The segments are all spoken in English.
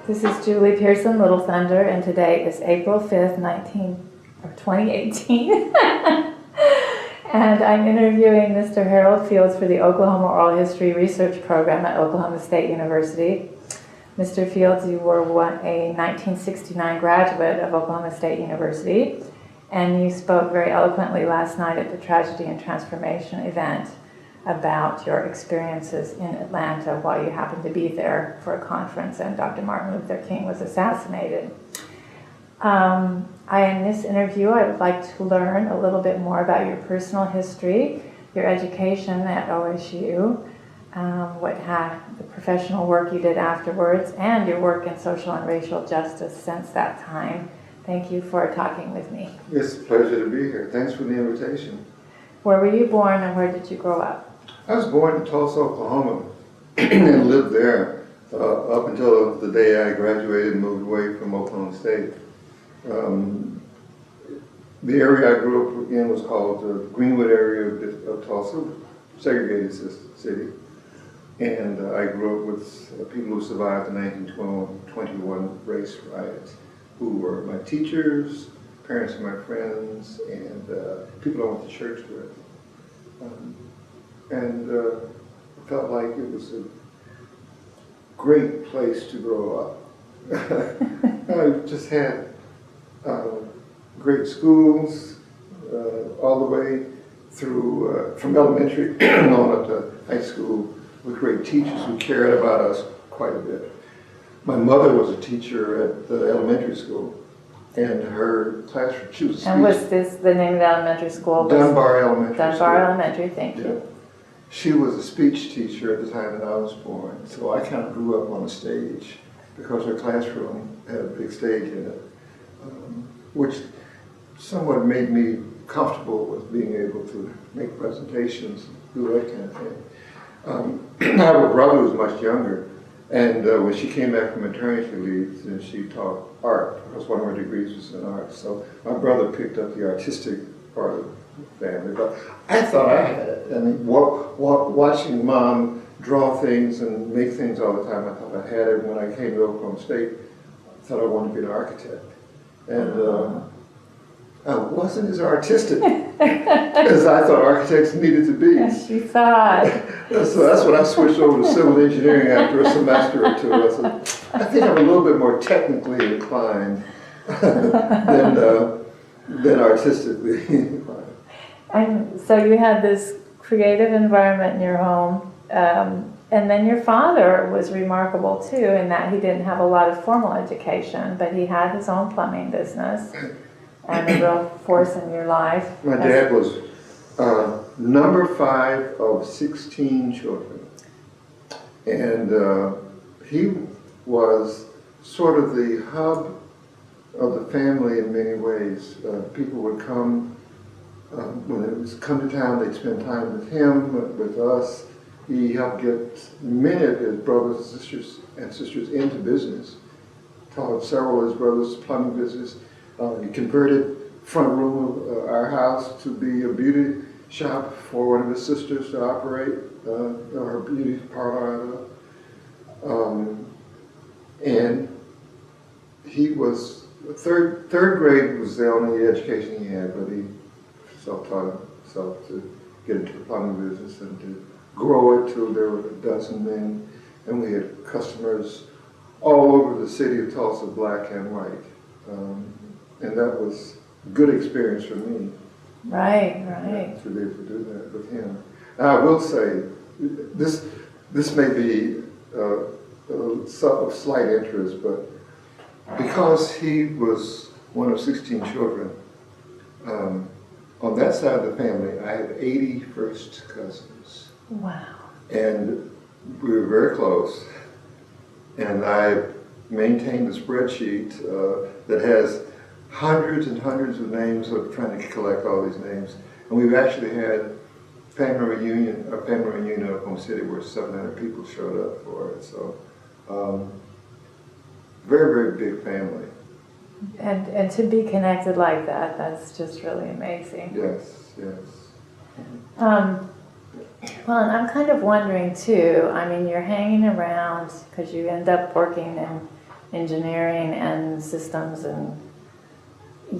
This is Julie Pearson, Little Thunder, and today is April 5th, 2018. And I'm interviewing Mr. Harold Fields for the Oklahoma Oral History Research Program at Oklahoma State University. Mr. Fields, you were a 1969 graduate of Oklahoma State University, and you spoke very eloquently last night at the Tragedy and Transformation event about your experiences in Atlanta while you happened to be there for a conference and Dr. Martin Luther King was assassinated. In this interview, I would like to learn a little bit more about your personal history, your education at OSU, the professional work you did afterwards, and your work in social and racial justice since that time. Thank you for talking with me. It's a pleasure to be here. Thanks for the invitation. Where were you born and where did you grow up? I was born in Tulsa, Oklahoma, and lived there up until the day I graduated and moved away from Oklahoma State. The area I grew up in was called the Greenwood area of Tulsa, segregated city. And I grew up with people who survived the 1921 race riots, who were my teachers, parents of my friends, and people I went to church with. And felt like it was a great place to grow up. I just had great schools all the way through, from elementary on up to high school, with great teachers who cared about us quite a bit. My mother was a teacher at the elementary school, and her classroom, she was a And was this the name of the elementary school? Dunbar Elementary School. Dunbar Elementary, thank you. Yeah. She was a speech teacher at the time that I was born, so I kind of grew up on the stage because her classroom had a big stage in it, which somewhat made me comfortable with being able to make presentations, do that kind of thing. I have a brother who's much younger, and when she came back from maternity leave, then she taught art, because one of her degrees was in art. So my brother picked up the artistic part of the family, but I thought I had it. I mean, watching Mom draw things and make things all the time, I thought I had it. When I came to Oklahoma State, I thought I wanted to be an architect. And I wasn't as artistic as I thought architects needed to be. Yes, you thought. So that's when I switched over to civil engineering after a semester or two. I said, I think I'm a little bit more technically inclined than artistically inclined. And so you had this creative environment in your home, and then your father was remarkable too in that he didn't have a lot of formal education, but he had his own plumbing business and a real force in your life. My dad was number 5 of 16 children, and he was sort of the hub of the family in many ways. People would come, when it was come to town, they'd spend time with him, with us. He helped get many of his brothers and sisters into business. Taught several of his brothers plumbing business. He converted front room of our house to be a beauty shop for one of his sisters to operate her beauty parlor. And he was, third grade was the only education he had, but he self-taught himself to get into the plumbing business and to grow it till there were a dozen men. And we had customers all over the city of Tulsa, black and white. And that was a good experience for me. Right. To be able to do that with him. And I will say, this may be of slight interest, but because he was one of 16 children, on that side of the family, I have 80 first cousins. Wow. And we were very close. And I maintained a spreadsheet that has hundreds and hundreds of names. I'm trying to collect all these names. And we've actually had a family reunion in Oklahoma City where 700 people showed up for it. So, very, very big family. And to be connected like that, that's just really amazing. Yes. Well, and I'm kind of wondering too, I mean, you're hanging around because you end up working engineering and systems, and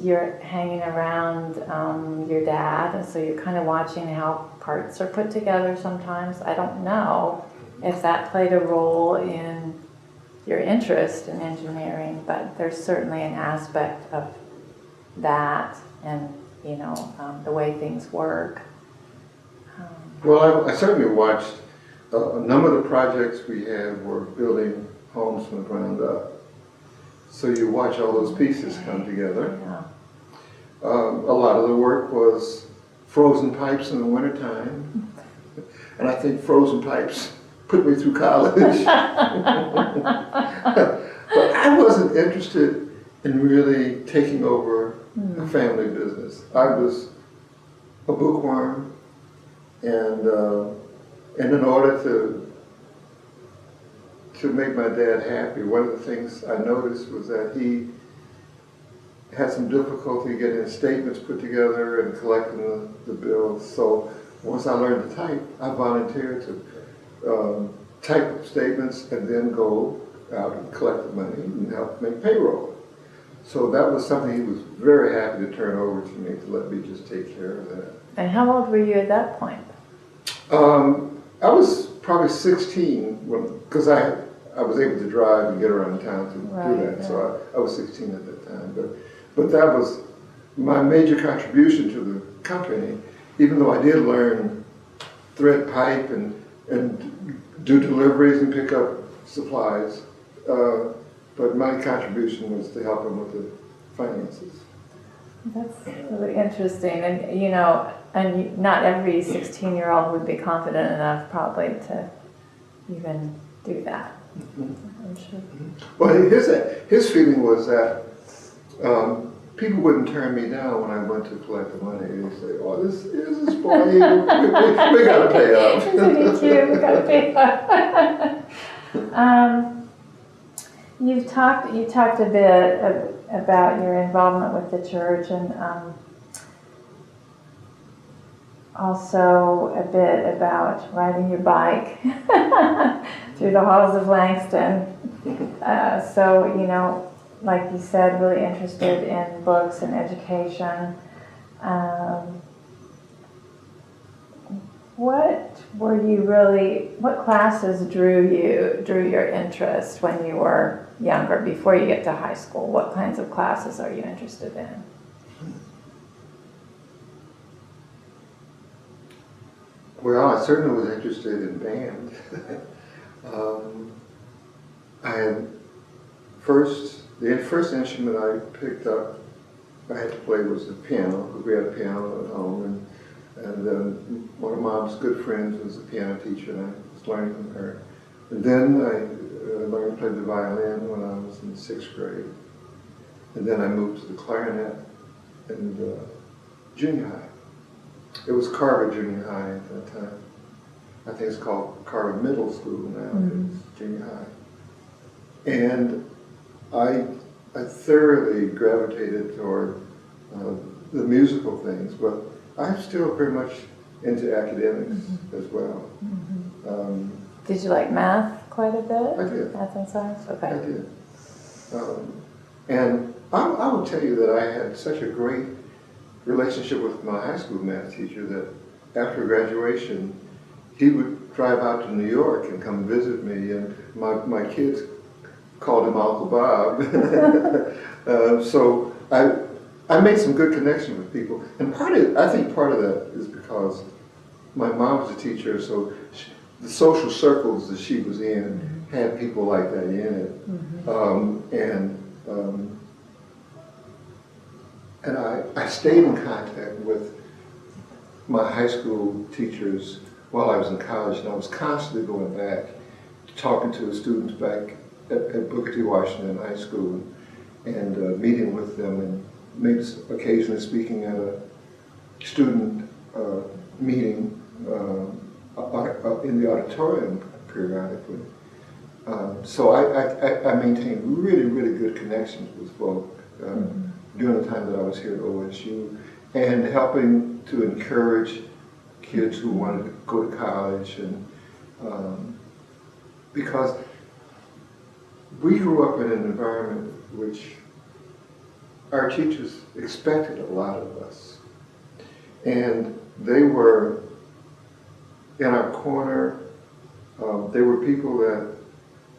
you're hanging around your dad, and so you're kind of watching how parts are put together sometimes. I don't know if that played a role in your interest in engineering, but there's certainly an aspect of that and, you know, the way things work. Well, I certainly watched a number of the projects we had were building homes from the ground up. So you watch all those pieces come together. Yeah. A lot of the work was frozen pipes in the wintertime. And I think frozen pipes put me through college. But I wasn't interested in really taking over a family business. I was a bookworm, and in order to make my dad happy, one of the things I noticed was that he had some difficulty getting statements put together and collecting the bills. So once I learned to type, I volunteered to type up statements and then go out and collect the money and help make payroll. So that was something he was very happy to turn over to me, to let me just take care of that. And how old were you at that point? I was probably 16 because I was able to drive and get around town to do that. So I was 16 at that time. But that was my major contribution to the company, even though I did learn thread pipe and do deliveries and pick up supplies. But my contribution was to help him with the finances. That's really interesting. And, you know, not every 16-year-old would be confident enough probably to even do that. I'm sure. Well, his feeling was that people wouldn't turn me down when I went to collect the money. They'd say, "Oh, this is for you. We got to pay up." Isn't he cute? We got to pay up. You talked a bit about your involvement with the church, and also a bit about riding your bike through the halls of Langston. So, you know, like you said, really interested in books and education. What classes drew your interest when you were younger, before you get to high school? What kinds of classes are you interested in? Well, I certainly was interested in band. The first instrument I picked up, I had to play was the piano, because we had a piano at home, and one of Mom's good friends was a piano teacher, and I was learning from her. And then I learned to play the violin when I was in 6th grade. And then I moved to the clarinet in junior high. It was Carver Junior High at that time. I think it's called Carver Middle School now. Mm-hmm. It's junior high. And I thoroughly gravitated toward the musical things, but I'm still very much into academics as well. Mm-hmm. Did you like math quite a bit? I did. Math and science? Okay. I did. And I will tell you that I had such a great relationship with my high school math teacher that after graduation, he would drive out to New York and come visit me, and my kids called him Uncle Bob. So I made some good connections with people, and I think part of that is because my mom was a teacher, so the social circles that she was in had people like that in it. Mm-hmm. And I stayed in contact with my high school teachers while I was in college, and I was constantly going back, talking to the students back at Booker T. Washington High School, and meeting with them, and maybe occasionally speaking at a student meeting in the auditorium periodically. So I maintained really, really good connections with folk during the time that I was here at OSU, and helping to encourage kids who wanted to go to college, and because we grew up in an environment which our teachers expected a lot of us. And they were in our corner. They were people that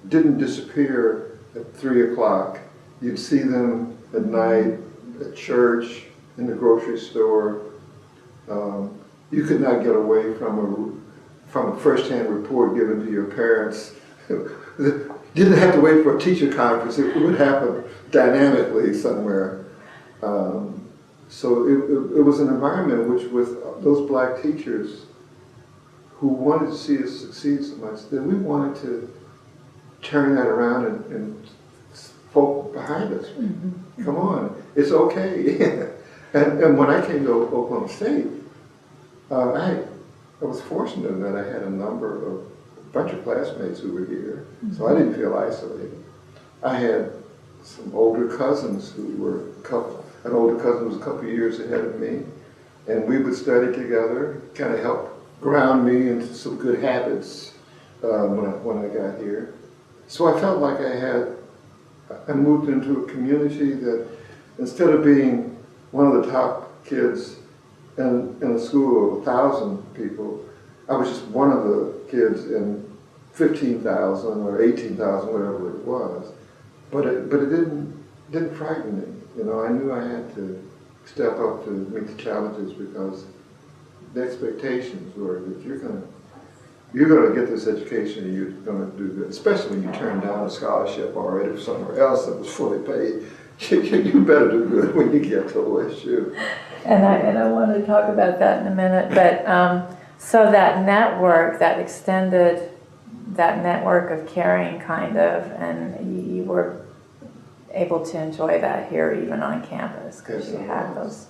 didn't disappear at 3 o'clock. You'd see them at night, at church, in the grocery store. You could not get away from a first-hand report given to your parents. Didn't have to wait for a teacher conference. It would happen dynamically somewhere. So it was an environment which, with those black teachers who wanted to see us succeed so much, that we wanted to turn that around and folk behind us. Mm-hmm. Come on, it's okay. and when I came to Oklahoma State, I was fortunate that I had a bunch of classmates who were here, mm-hmm. so I didn't feel isolated. I had some older cousins who were an older cousin was a couple of years ahead of me, and we would study together, kind of help ground me into some good habits when I got here. So I felt like I moved into a community that, instead of being one of the top kids in a school of 1,000 people, I was just one of the kids in 15,000 or 18,000, whatever it was. But it didn't frighten me. You know, I knew I had to step up to meet the challenges, because the expectations were that you're gonna get this education and you're gonna do good. Especially when you turn down a scholarship already somewhere else that was fully paid. You better do good when you get to OSU. And I want to talk about that in a minute, but so that network, that extended, that network of caring kind of, and you were able to enjoy that here even on campus, because you had those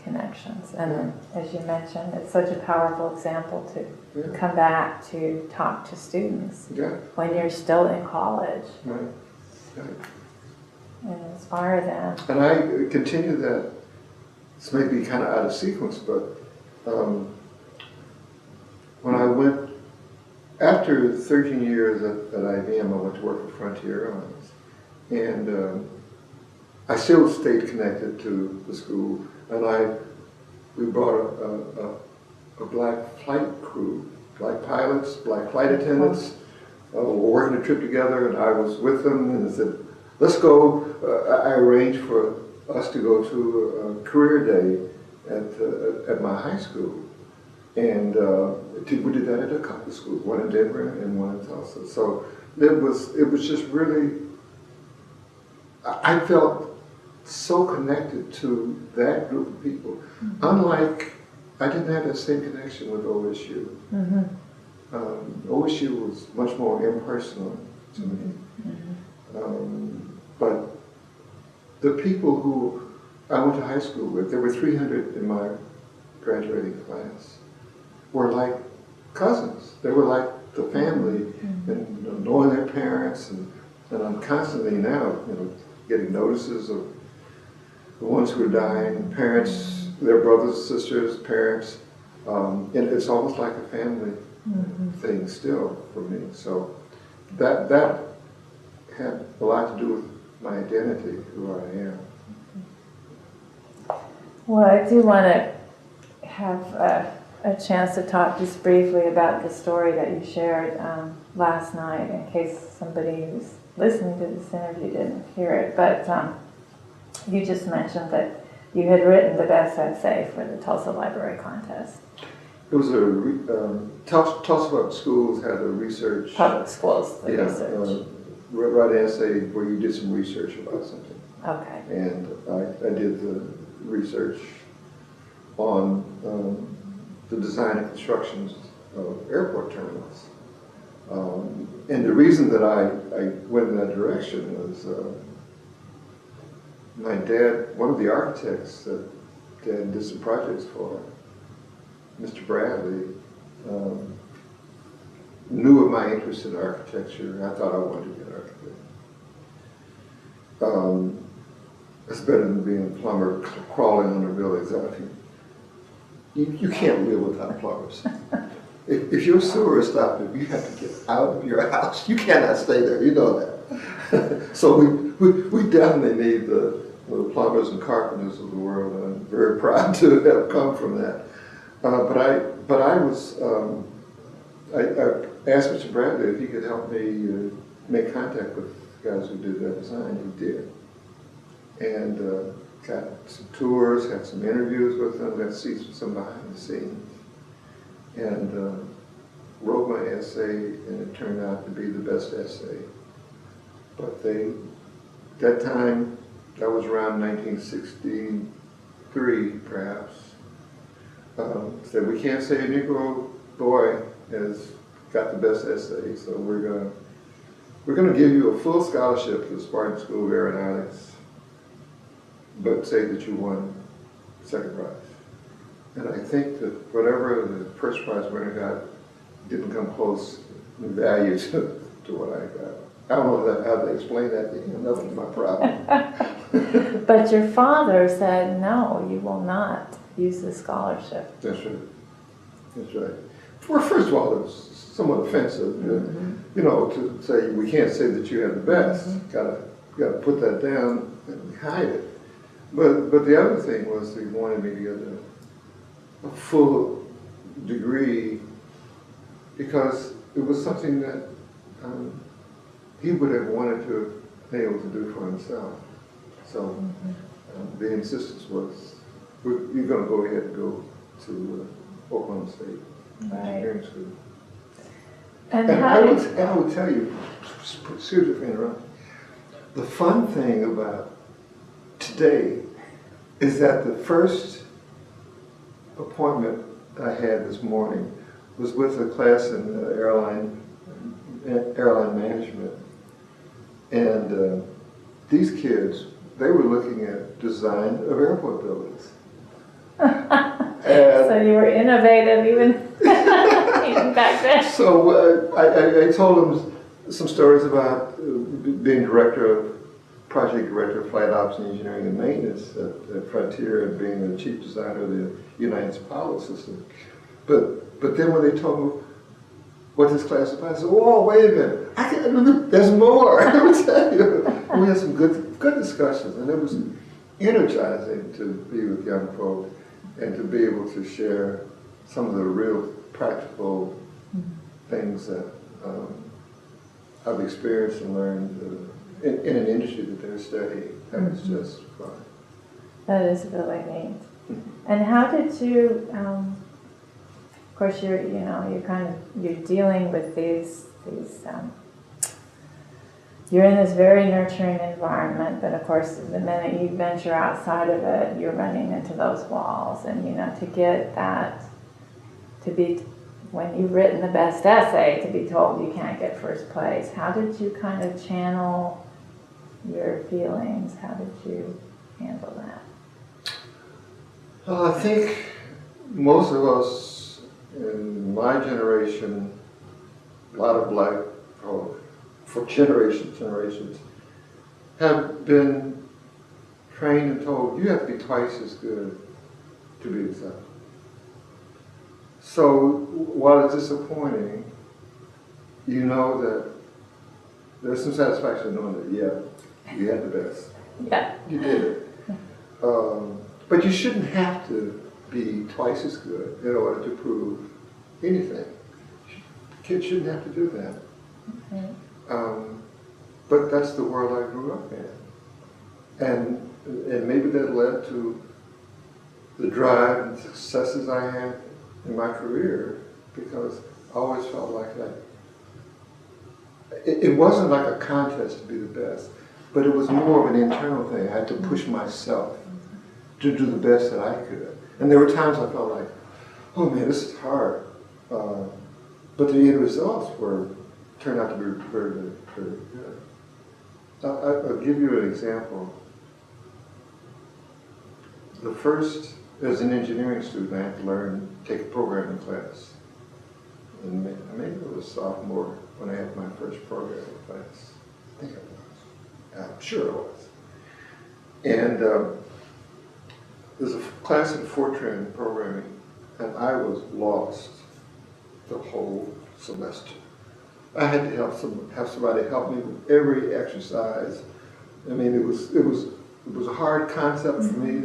connections. And as you mentioned, it's such a powerful example to come back to talk to students when you're still in college. Right. And inspire them. And I continue that. This may be kind of out of sequence, but when I went, after 13 years at IBM, I went to work for Frontier Airlines. And I still stayed connected to the school. And we brought a black flight crew, black pilots, black flight attendants. We were working a trip together, and I was with them, and they said, let's go. I arranged for us to go to a career day at my high school. And we did that at a couple of schools, one in Denver and one in Tulsa. So it was just really, I felt so connected to that group of people. Mm-hmm. Unlike, I didn't have that same connection with OSU. Mm-hmm. OSU was much more impersonal to me. Mm-hmm. But the people who I went to high school with, there were 300 in my graduating class, were like cousins. They were like the family, mm-hmm. and knowing their parents, and I'm constantly now, getting notices of the ones who are dying, parents, their brothers, sisters, parents, and it's almost like a family mm-hmm. thing still for me. So that had a lot to do with my identity, who I am. Well, I do want to have a chance to talk just briefly about the story that you shared last night, in case somebody who's listening to this interview didn't hear it. But you just mentioned that you had written the best essay for the Tulsa Library Contest. It was Tulsa Public Schools had a research. Public schools, research. Write an essay where you did some research about something. Okay. And I did the research on the design and constructions of airport terminals. And the reason that I went in that direction was my dad, one of the architects that Dad did some projects for, Mr. Bradley, knew of my interest in architecture, and I thought I wanted to be an architect. It's better than being a plumber crawling under buildings. You can't live without plumbers. If your sewer is stopped, you have to get out of your house. You cannot stay there, you know that. So we definitely need the plumbers and carpenters of the world. I'm very proud to have come from that. But I was, I asked Mr. Bradley if he could help me make contact with the guys who did that design. He did. And got some tours, had some interviews with them, got to see some behind the scenes. And wrote my essay, and it turned out to be the best essay. But that time, that was around 1963, perhaps, said we can't say a Negro boy has got the best essay, so we're gonna give you a full scholarship to the Spartan School of Aeronautics, but say that you won second prize. And I think that whatever the first prize winner got didn't come close in value to what I got. I don't know how to explain that to him. That was my problem. But your father said, no, you will not use the scholarship. That's right. That's right. Well, first of all, it was somewhat offensive, you know, to say we can't say that you have the best. Gotta put that down and hide it. But the other thing was he wanted me to get a full degree because it was something that he would have wanted to have been able to do for himself. So the insistence was, you're going to go ahead and go to Oklahoma State Engineering School. And I would tell you, excuse me for interrupting, the fun thing about today is that the first appointment I had this morning was with a class in airline management. And these kids, they were looking at design of airport buildings. So you were innovative even, even back then. So I told them some stories about being project director of flight ops and engineering and maintenance at Frontier and being the chief designer of the United Apollo system. But then when they told me what this class was about, I said, "Oh, wait a minute! There's more." I will tell you. We had some good discussions, and it was energizing to be with young folk and to be able to share some of the real practical things that I've experienced and learned in an industry that they're studying. That was just fun. That is really neat. And how did you? Of course, you're dealing with these. You're in this very nurturing environment, but of course, the minute you venture outside of it, you're running into those walls. And to get that, when you've written the best essay, to be told you can't get first place. How did you kind of channel your feelings? How did you handle that? Well, I think most of us in my generation, a lot of black folk, for generations, have been trained and told you have to be twice as good to be accepted. So while it's disappointing, you know that there's some satisfaction knowing that, yeah, you had the best. Yeah. You did it. But you shouldn't have to be twice as good in order to prove anything. Kids shouldn't have to do that. Okay. But that's the world I grew up in. And maybe that led to the drive and successes I had in my career, because I always felt like that. It wasn't like a contest to be the best, but it was more of an internal thing. I had to push myself to do the best that I could. And there were times I felt like, oh man, this is hard. But the end results turned out to be very, very, very good. I'll give you an example. As an engineering student, I had to take a programming class. And maybe it was sophomore when I had my first programming class. I think it was. I'm sure it was. And there's a class in Fortran programming, and I was lost the whole semester. I had to have somebody help me with every exercise. I mean, it was a hard concept for me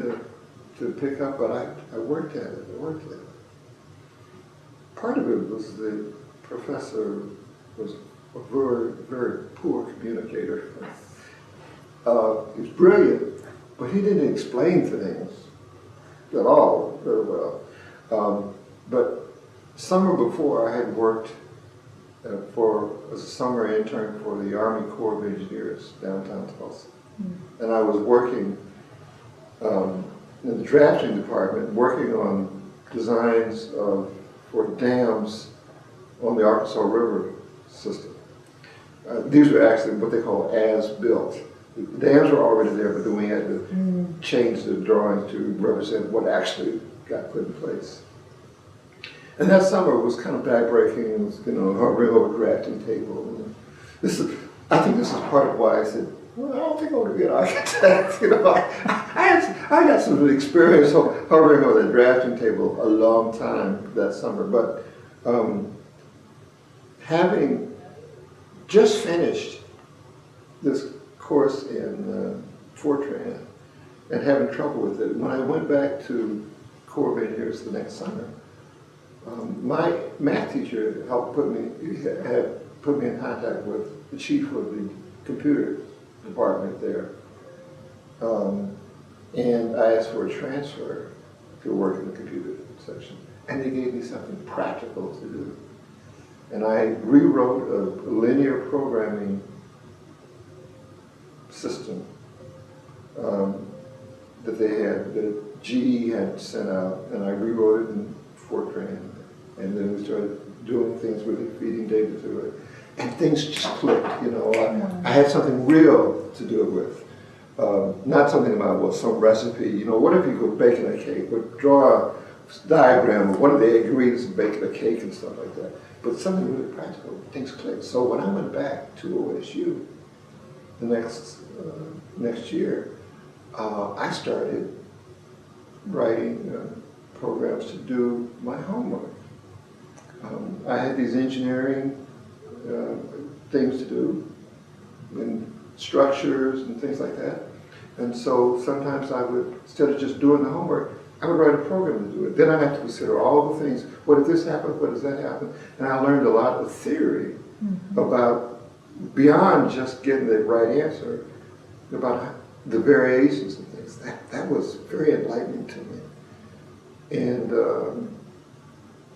to pick up, but I worked at it. Part of it was the professor was a very, very poor communicator. He was brilliant, but he didn't explain things at all very well. But summer before, I had worked as a summer intern for the Army Corps of Engineers downtown Tulsa. And I was working in the drafting department, working on designs for dams on the Arkansas River system. These were actually what they call as-built. The dams were already there, but then we had to change the drawings to represent what actually got put in place. And that summer was kind of backbreaking. It was, hovering over a drafting table. I think this is part of why I said, well, I don't think I want to be an architect. I got some experience hovering over the drafting table a long time that summer, but having just finished this course in Fortran and having trouble with it, when I went back to Corps of Engineers the next summer, my math teacher had put me in contact with the chief of the computer department there. And I asked for a transfer to work in the computer section. And they gave me something practical to do. And I rewrote a linear programming system that they had, that GE had sent out, and I rewrote it in Fortran. And then we started doing things with it, feeding data to it. And things just clicked, I had something real to do it with. Not something about, well, some recipe, what if you go baking a cake, or draw a diagram of what are the ingredients of baking a cake and stuff like that. But something really practical, things clicked. So when I went back to OSU the next year, I started writing programs to do my homework. I had these engineering things to do, and structures and things like that. And so sometimes I would, instead of just doing the homework, I would write a program to do it. Then I'd have to consider all the things. What if this happened? What does that happen? And I learned a lot of theory about, beyond just getting the right answer, about the variations and things. That was very enlightening to me.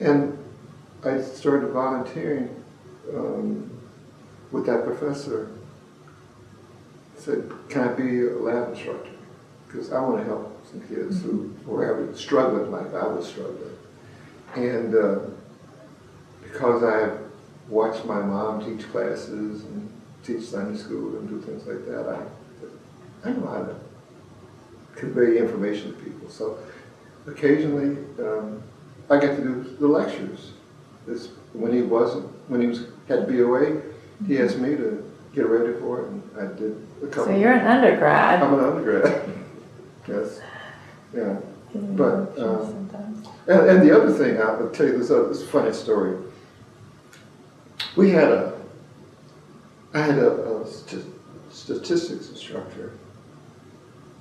And I started volunteering with that professor. I said, can I be a lab instructor? Because I want to help some kids who were struggling like I was struggling. And because I watched my mom teach classes and teach Sunday school and do things like that, I know how to convey information to people. So occasionally I get to do the lectures. When he had BOA, he asked me to get ready for it, and I did a couple. So you're an undergrad. I'm an undergrad. Yes. Yeah. But and the other thing, I'll tell you this funny story. I had a statistics instructor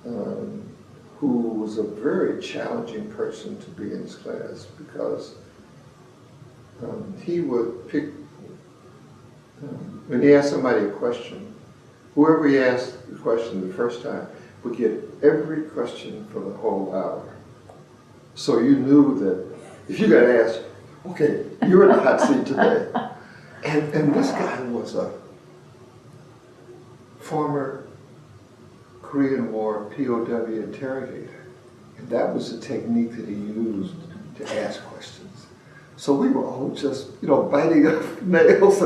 who was a very challenging person to be in his class because he would pick, when he asked somebody a question, whoever he asked the question the first time would get every question for the whole hour. So you knew that if you got asked, okay, you're in the hot seat today. And this guy was a former Korean War POW interrogator. And that was the technique that he used to ask questions. So we were all just, biting our nails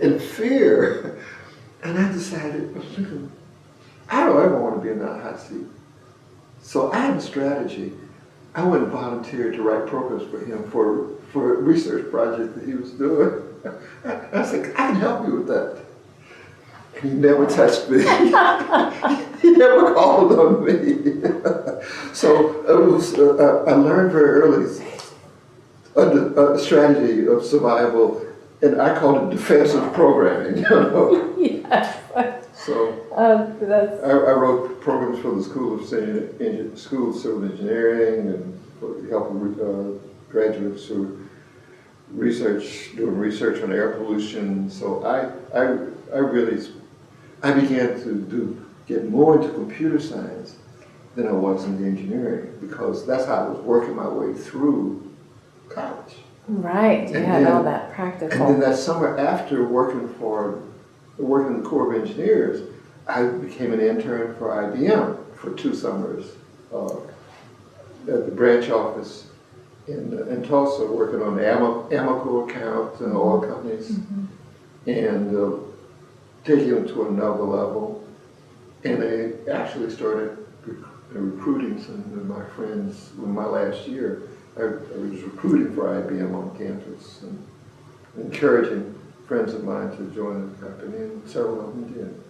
in fear. And I decided, I don't ever want to be in that hot seat. So I had a strategy. I went and volunteered to write programs for him for a research project that he was doing. I was like, I can help you with that. And he never touched me. He never called on me. So I learned very early a strategy of survival and I call it defensive programming, you know. Yes. So That's I wrote programs for the School of Civil Engineering and for helping graduates who doing research on air pollution. So I began to get more into computer science than I was in the engineering, because that's how I was working my way through college. right. You had all that practical. And then that summer after working in the Corps of Engineers, I became an intern for IBM for 2 summers at the branch office in Tulsa, working on the Amoco accounts and oil companies, and taking them to another level. And I actually started recruiting some of my friends in my last year. I was recruiting for IBM on campus and encouraging friends of mine to join the company, and several of them did.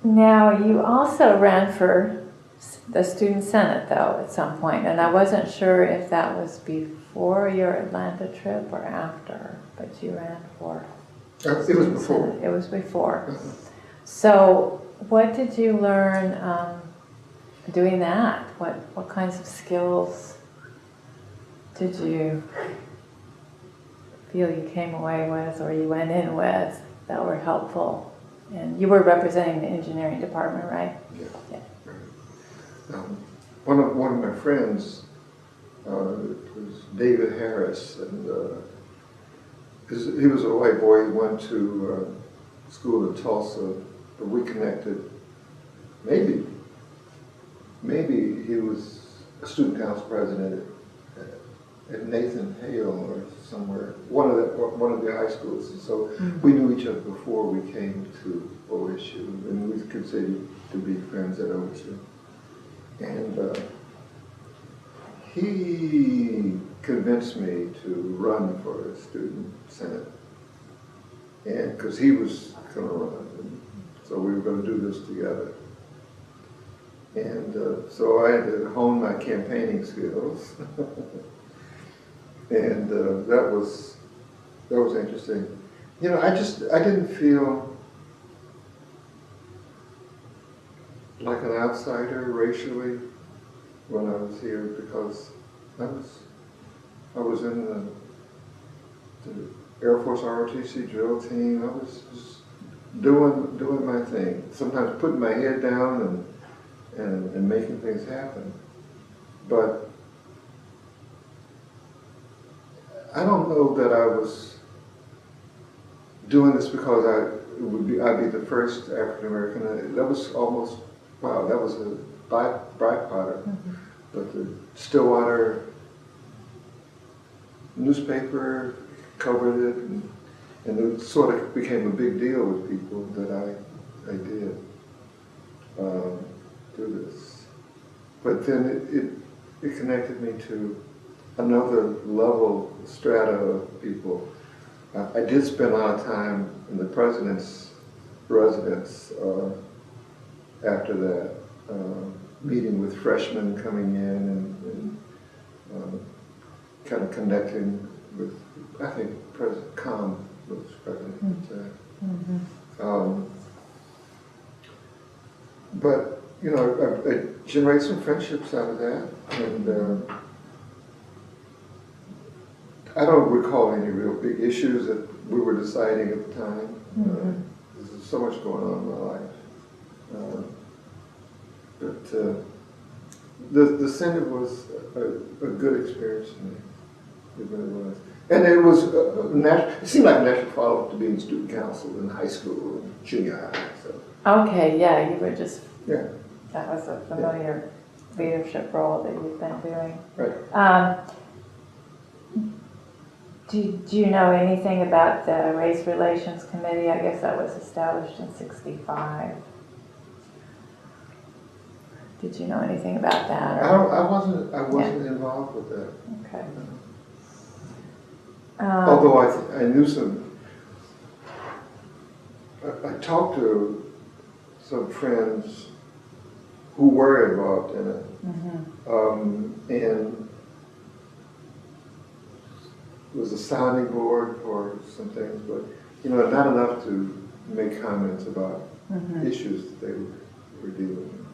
Now, you also ran for the Student Senate, though, at some point, and I wasn't sure if that was before your Atlanta trip or after, but you ran for It was before. Senate. It was before. So, what did you learn doing that? What kinds of skills did you feel you came away with, or you went in with, that were helpful? And you were representing the engineering department, right? Yeah. One of my friends was David Harris, and he was a white boy. He went to school in Tulsa, but we connected. Maybe he was a student council president at Nathan Hale or somewhere, one of the high schools. And so we knew each other before we came to OSU, and we considered to be friends at OSU. And he convinced me to run for a student senate, and because he was going to run, and so we were going to do this together. And so I had to hone my campaigning skills. And that was interesting. You know, I didn't feel like an outsider racially when I was here, because I was in the Air Force ROTC drill team. I was just doing my thing. Sometimes putting my head down and making things happen. But I don't know that I was doing this because I'd be the first African American. That was almost, wow, that was a byproduct. But the Stillwater newspaper covered it, and it sort of became a big deal with people that I did do this. But then it connected me to another level, strata of people. I did spend a lot of time in the president's residence after that, meeting with freshmen coming in and kind of connecting with, I think President Kahn was president at the time. But, you know, I generated some friendships out of that, and I don't recall any real big issues that we were deciding at the time. There's so much going on in my life. But the Senate was a good experience for me. It really was. And it was it seemed like a natural follow-up to being student council in high school and junior high. So. Okay, yeah, you were just, yeah. That was a familiar leadership role that you've been doing. Right. Do you know anything about the Race Relations Committee? I guess that was established in '65. Did you know anything about that? Or? I wasn't involved with that. Okay. Although I knew some, I talked to some friends who were involved in it, and was a sounding board for some things, but not enough to make comments about issues that they were dealing with.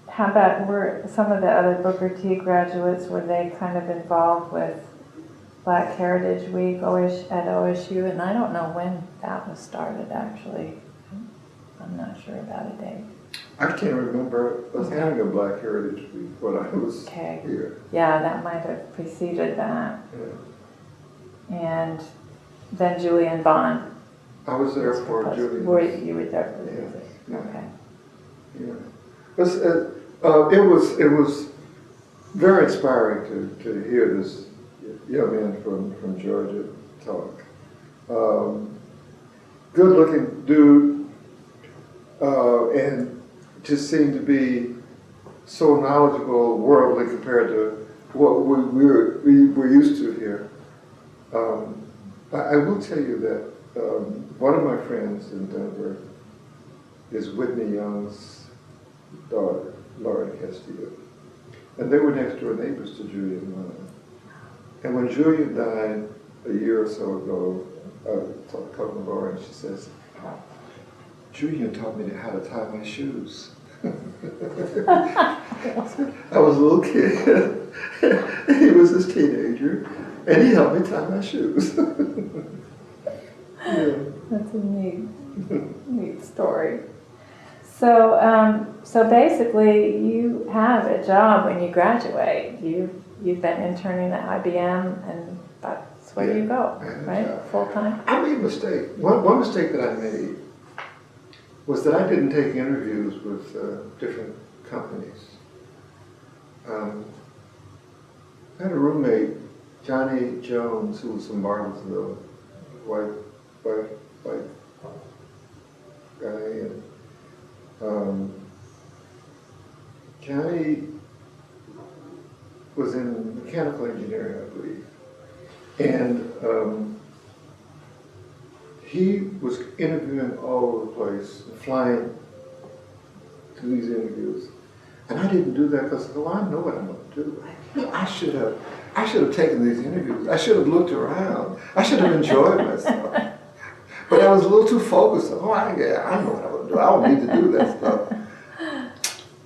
How about, were some of the other Booker T graduates, were they kind of involved with Black Heritage Week at OSU? And I don't know when that was started, actually. I'm not sure about a date. I can't remember us having a Black Heritage Week when I was here. Yeah, that might have preceded that. Yeah. And then Julian Bond. I was there for Julian. You were there for the visit? Yeah. Okay. Yeah. It was very inspiring to hear this young man from Georgia talk. Good-looking dude, and just seemed to be so knowledgeable worldly compared to what we're used to here. I will tell you that one of my friends in Denver is Whitney Young's daughter, Lauren Castillo. And they were next door neighbors to Julian Bond. And when Julian died a year or so ago, I was talking to Lauren, and she says, Julian taught me how to tie my shoes. I was a little kid, he was this teenager, and he helped me tie my shoes. Yeah. That's a neat story. So, so basically, you have a job when you graduate. You've been interning at IBM, and that's where you go, right? Full time. I made a mistake. One mistake that I made was that I didn't take interviews with different companies. I had a roommate, Johnny Jones, who was from Martinsville, white guy, and Johnny was in mechanical engineering, I believe, and he was interviewing all over the place, flying to these interviews, and I didn't do that because, I know what I'm going to do. I should have taken these interviews. I should have looked around. I should have enjoyed myself. But I was a little too focused on, I know what I'm going to do. I don't need to do that stuff.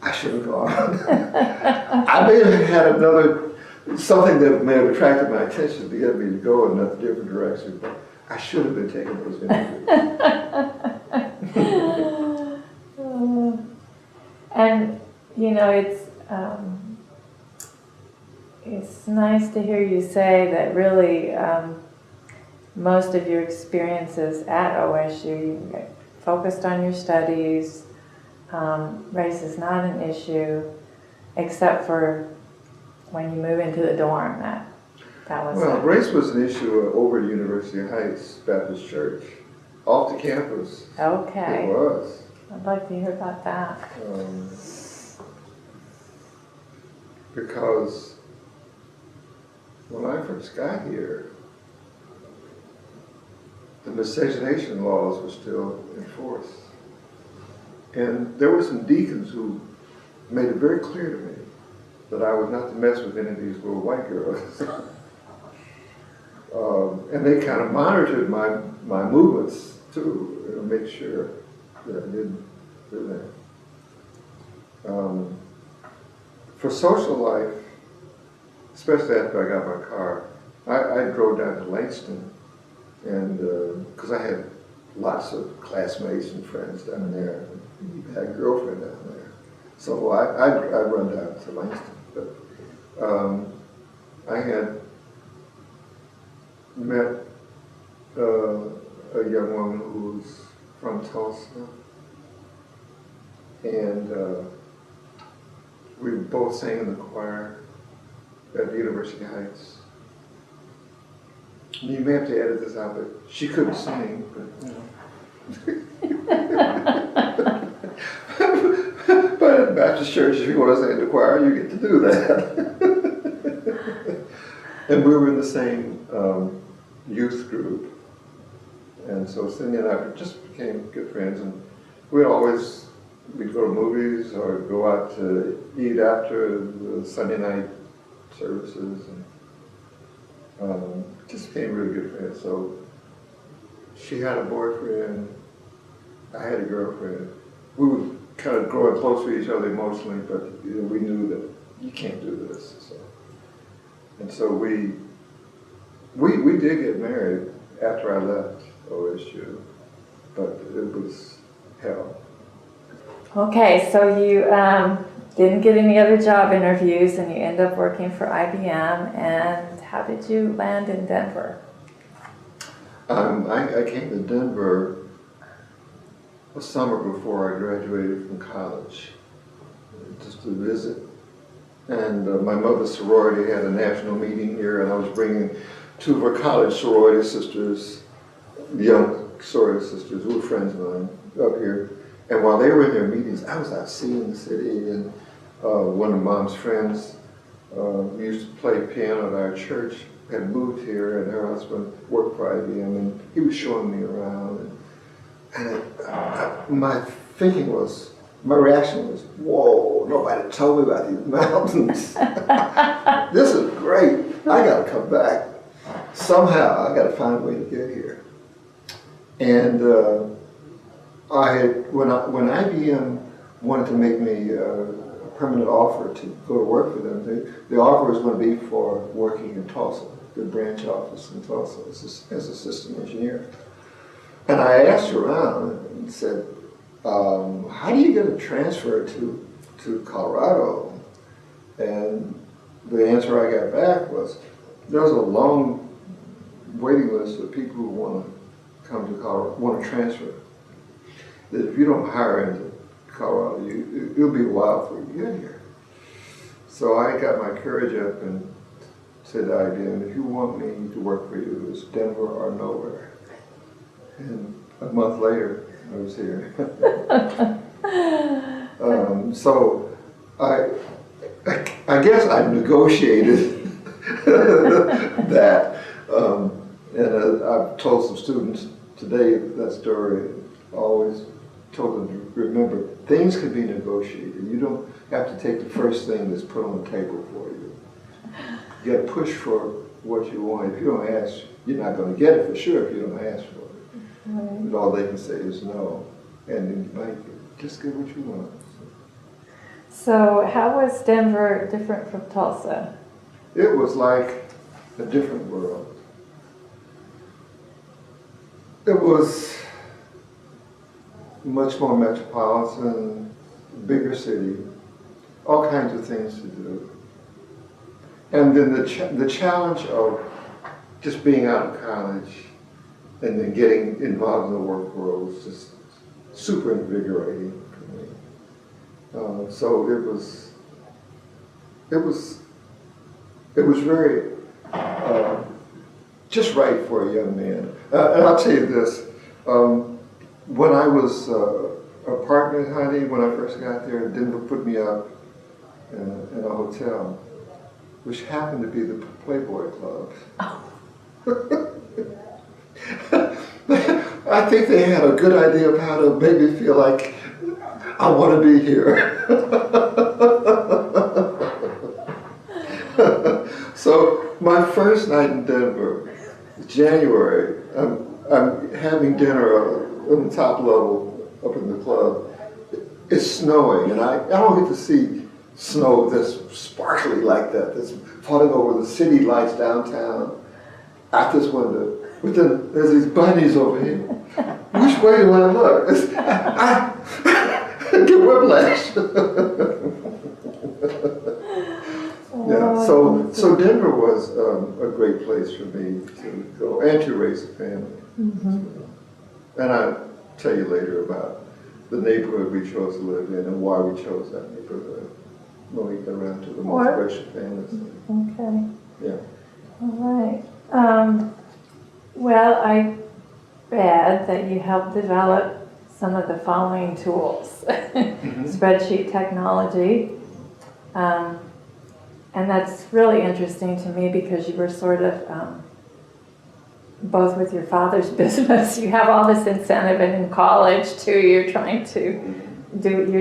I should have gone. I may have had something that may have attracted my attention to get me to go in a different direction, but I should have been taking those interviews. And, it's nice to hear you say that really most of your experiences at OSU, you focused on your studies. Race is not an issue, except for when you move into the dorm. That was race was an issue over at University Heights Baptist Church, off the campus. Okay. It was. I'd like to hear about that. Because when I first got here, the miscegenation laws were still in force. And there were some deacons who made it very clear to me that I was not to mess with any of these little white girls. And they kind of monitored my movements too, to make sure that I didn't do that. For social life, especially after I got my car, I drove down to Langston, and because I had lots of classmates and friends down there, and had a girlfriend down there, so I'd run down to Langston. But I had met a young woman who was from Tulsa, and we both sang in the choir at the University Heights. You may have to edit this out, but she couldn't sing, but But at Baptist church, if you want to sing in the choir, you get to do that. And we were in the same youth group. And so Cindy and I just became good friends, and we'd go to movies or go out to eat after the Sunday night services, and just became really good friends. So she had a boyfriend, I had a girlfriend. We were kind of growing close to each other emotionally, but we knew that you can't do this. And so we did get married after I left OSU, but it was hell. Okay, so you didn't get any other job interviews and you end up working for IBM, and how did you land in Denver? I came to Denver a summer before I graduated from college, just to visit. And my mother's sorority had a national meeting here, and I was bringing two of her college sorority sisters, young sorority sisters, who were friends of mine, up here. And while they were in their meetings, I was out seeing the city, and one of Mom's friends who used to play piano at our church had moved here, and her husband worked for IBM, and he was showing me around. My thinking was, my reaction was, whoa, nobody told me about these mountains. This is great. I got to come back. Somehow, I got to find a way to get here. And when IBM wanted to make me a permanent offer to go to work for them, the offer was going to be for working in Tulsa, the branch office in Tulsa as a system engineer. And I asked around and said, how do you get a transfer to Colorado? And the answer I got back was, there's a long waiting list of people who want to come to Colorado, want to transfer. That if you don't hire into Colorado, it'll be a while before you get here. So I got my courage up and said to IBM, if you want me to work for you, it's Denver or nowhere. And a month later, I was here. So I guess I negotiated that. And I've told some students today that story. I always told them to remember, things can be negotiated. You don't have to take the first thing that's put on the table for you. You got to push for what you want. If you don't ask, you're not going to get it for sure if you don't ask for it. Right. But all they can say is no, and then you might just get what you want. So how was Denver different from Tulsa? It was like a different world. It was much more metropolitan, bigger city, all kinds of things to do. And then the challenge of just being out of college and then getting involved in the work world was just super invigorating for me. So it was very just right for a young man. And I'll tell you this, when I was a partner in Honey, when I first got there, Denver put me up in a hotel, which happened to be the Playboy Club. Oh. I think they had a good idea of how to make me feel like I want to be here. So my first night in Denver, January, I'm having dinner on the top level up in the club. It's snowing, and I don't get to see snow that's sparkly like that, that's falling over the city lights downtown out this window. But then there's these bunnies over here. Which way do I look? I get whiplash. Yeah, so Denver was a great place for me to go and to raise a family. Mm-hmm. And I'll tell you later about the neighborhood we chose to live in and why we chose that neighborhood when we get around to the multiracial families. Okay. Yeah. All right. Well, I read that you helped develop some of the following tools. Mm-hmm. Spreadsheet technology. And that's really interesting to me because you were sort of, both with your father's business, you have all this incentive, and in college too, you're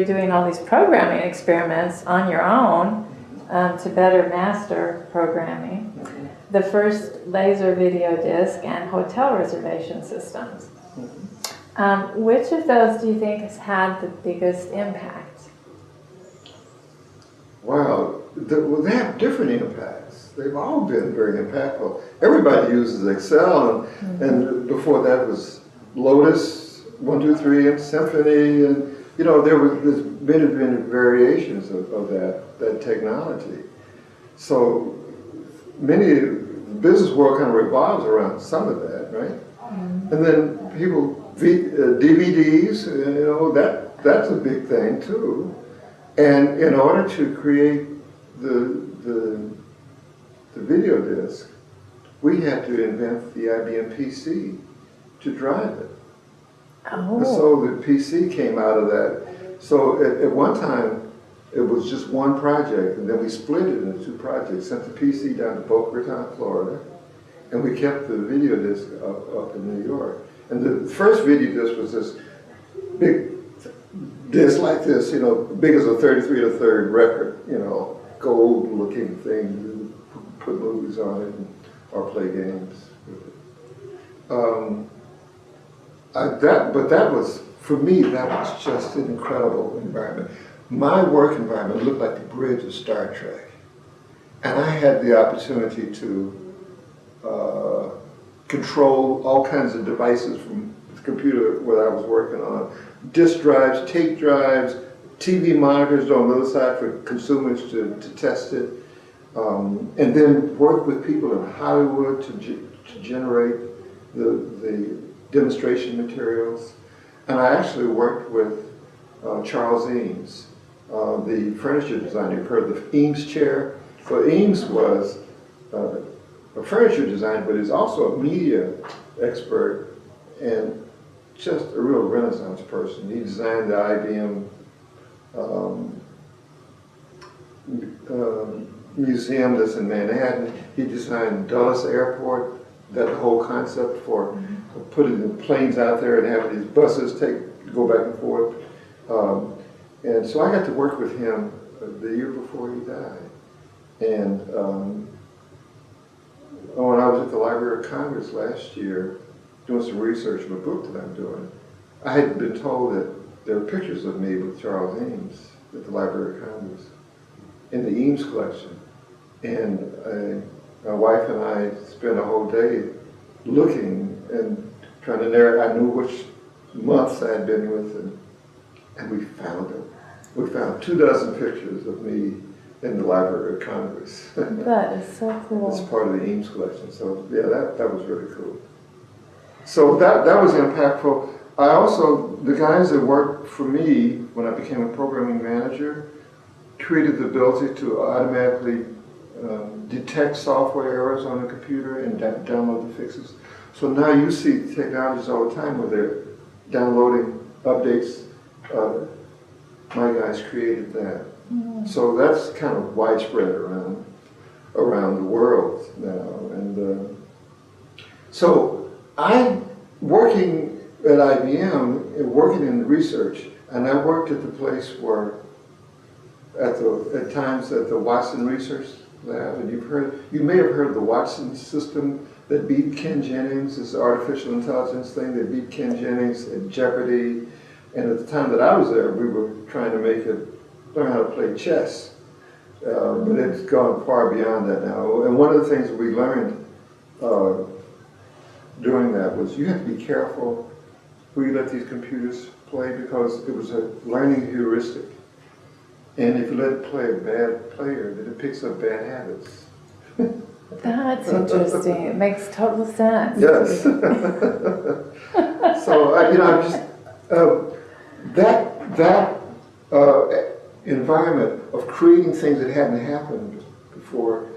doing all these programming experiments on your own, to better master programming, the first laser video disc, and hotel reservation systems. Which of those do you think has had the biggest impact? Wow, they have different impacts. They've all been very impactful. Everybody uses Excel, and before that was Lotus, 1, 2, 3, and Symphony, and there's many variations of that technology. So the business world kind of revolves around some of that, right? And then DVDs, that's a big thing too. And in order to create the video disc, we had to invent the IBM PC to drive it. Oh. So the PC came out of that. So at one time, it was just one project, and then we split it into 2 projects, sent the PC down to Boca Raton, Florida, and we kept the video disc up in New York. And the first video disc was this big disc like this, big as a 33 1/3 record, gold-looking thing. You put movies on it or play games with it. But that was, for me, that was just an incredible environment. My work environment looked like the bridge of Star Trek. And I had the opportunity to control all kinds of devices from the computer where I was working on. Disk drives, tape drives, TV monitors on the other side for consumers to test it. And then work with people in Hollywood to generate the demonstration materials. And I actually worked with Charles Eames, the furniture designer. You've heard of the Eames chair? So Eames was a furniture designer, but he's also a media expert and just a real Renaissance person. He designed the IBM museum that's in Manhattan. He designed Dulles Airport, that whole concept for putting the planes out there and having these buses go back and forth. And so I got to work with him the year before he died. And when I was at the Library of Congress last year doing some research of a book that I'm doing, I had been told that there were pictures of me with Charles Eames at the Library of Congress in the Eames collection. And my wife and I spent a whole day looking and trying to narrow. I knew which months I had been with, and we found them. We found 24 pictures of me in the Library of Congress. That is so cool. It's part of the Eames collection. So yeah, that was really cool. So that was impactful. I also, the guys that worked for me when I became a programming manager, created the ability to automatically detect software errors on a computer and download the fixes. So now you see technologies all the time where they're downloading updates. My guys created that. So that's kind of widespread around the world now. And so I'm working at IBM, working in research, and I worked at the place where, at times at the Watson Research Lab, and you may have heard of the Watson system that beat Ken Jennings, this artificial intelligence thing that beat Ken Jennings at Jeopardy. And at the time that I was there, we were trying to learn how to play chess. But it's gone far beyond that now. And one of the things we learned during that was you have to be careful who you let these computers play, because it was a learning heuristic. And if you let it play a bad player, then it picks up bad habits. That's interesting. It makes total sense. Yes. So I'm just that environment of creating things that hadn't happened before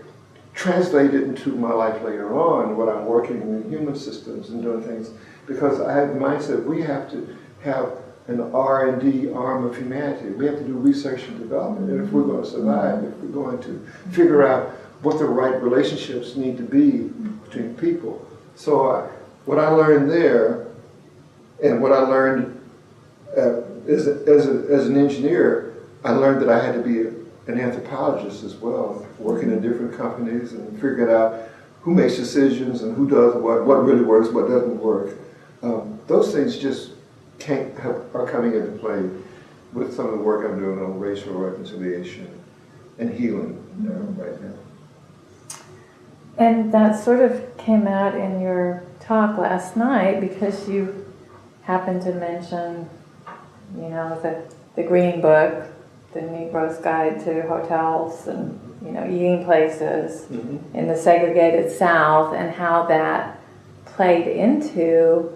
translated into my life later on when I'm working in human systems and doing things, because I had the mindset we have to have an R&D arm of humanity. We have to do research and development, and if we're going to survive, if we're going to figure out what the right relationships need to be between people. So what I learned there, and what I learned as an engineer, I learned that I had to be an anthropologist as well, working in different companies and figuring out who makes decisions and who does what really works, what doesn't work. Those things just are coming into play with some of the work I'm doing on racial reconciliation and healing right now. And that sort of came out in your talk last night because you happened to mention, you know, the Green Book, the Negro's Guide to Hotels and, you know, eating places in the segregated South, and how that played into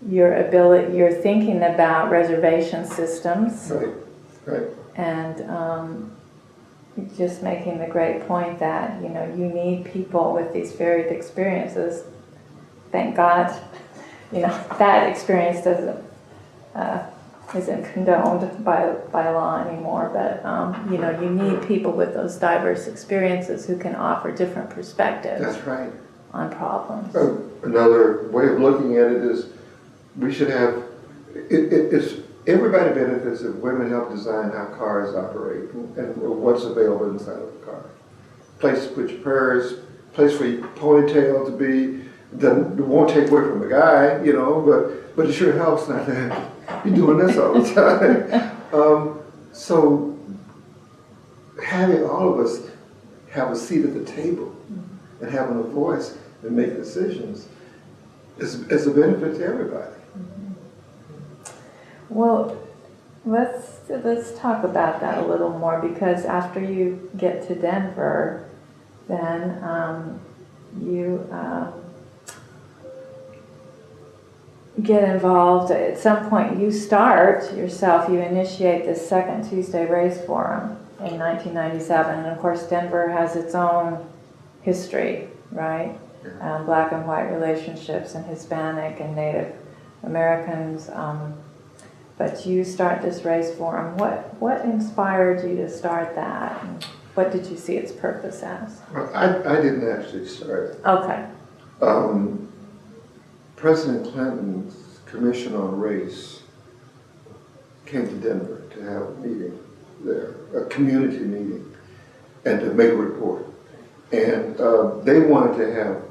your thinking about reservation systems. Right. And just making the great point that, you know, you need people with these varied experiences. Thank God, you know, that experience isn't condoned by law anymore, but you know, you need people with those diverse experiences who can offer different perspectives. That's right. On problems. Another way of looking at it is we should have, it's everybody benefits if women help design how cars operate and what's available inside of the car. Place to put your purse, place for your ponytail to be, it won't take away from the guy, you know, but it sure helps not to have you doing this all the time. So having all of us have a seat at the table and having a voice and make decisions is a benefit to everybody. Well, let's talk about that a little more, because after you get to Denver, then you get involved. At some point, you initiate this Second Tuesday Race Forum in 1997, and of course, Denver has its own history, right? Black and white relationships, and Hispanic and Native Americans. But you start this race forum. What inspired you to start that? And what did you see its purpose as? Well, I didn't actually start it. Okay. President Clinton's Commission on Race came to Denver to have a meeting there, a community meeting, and to make a report. And they wanted to have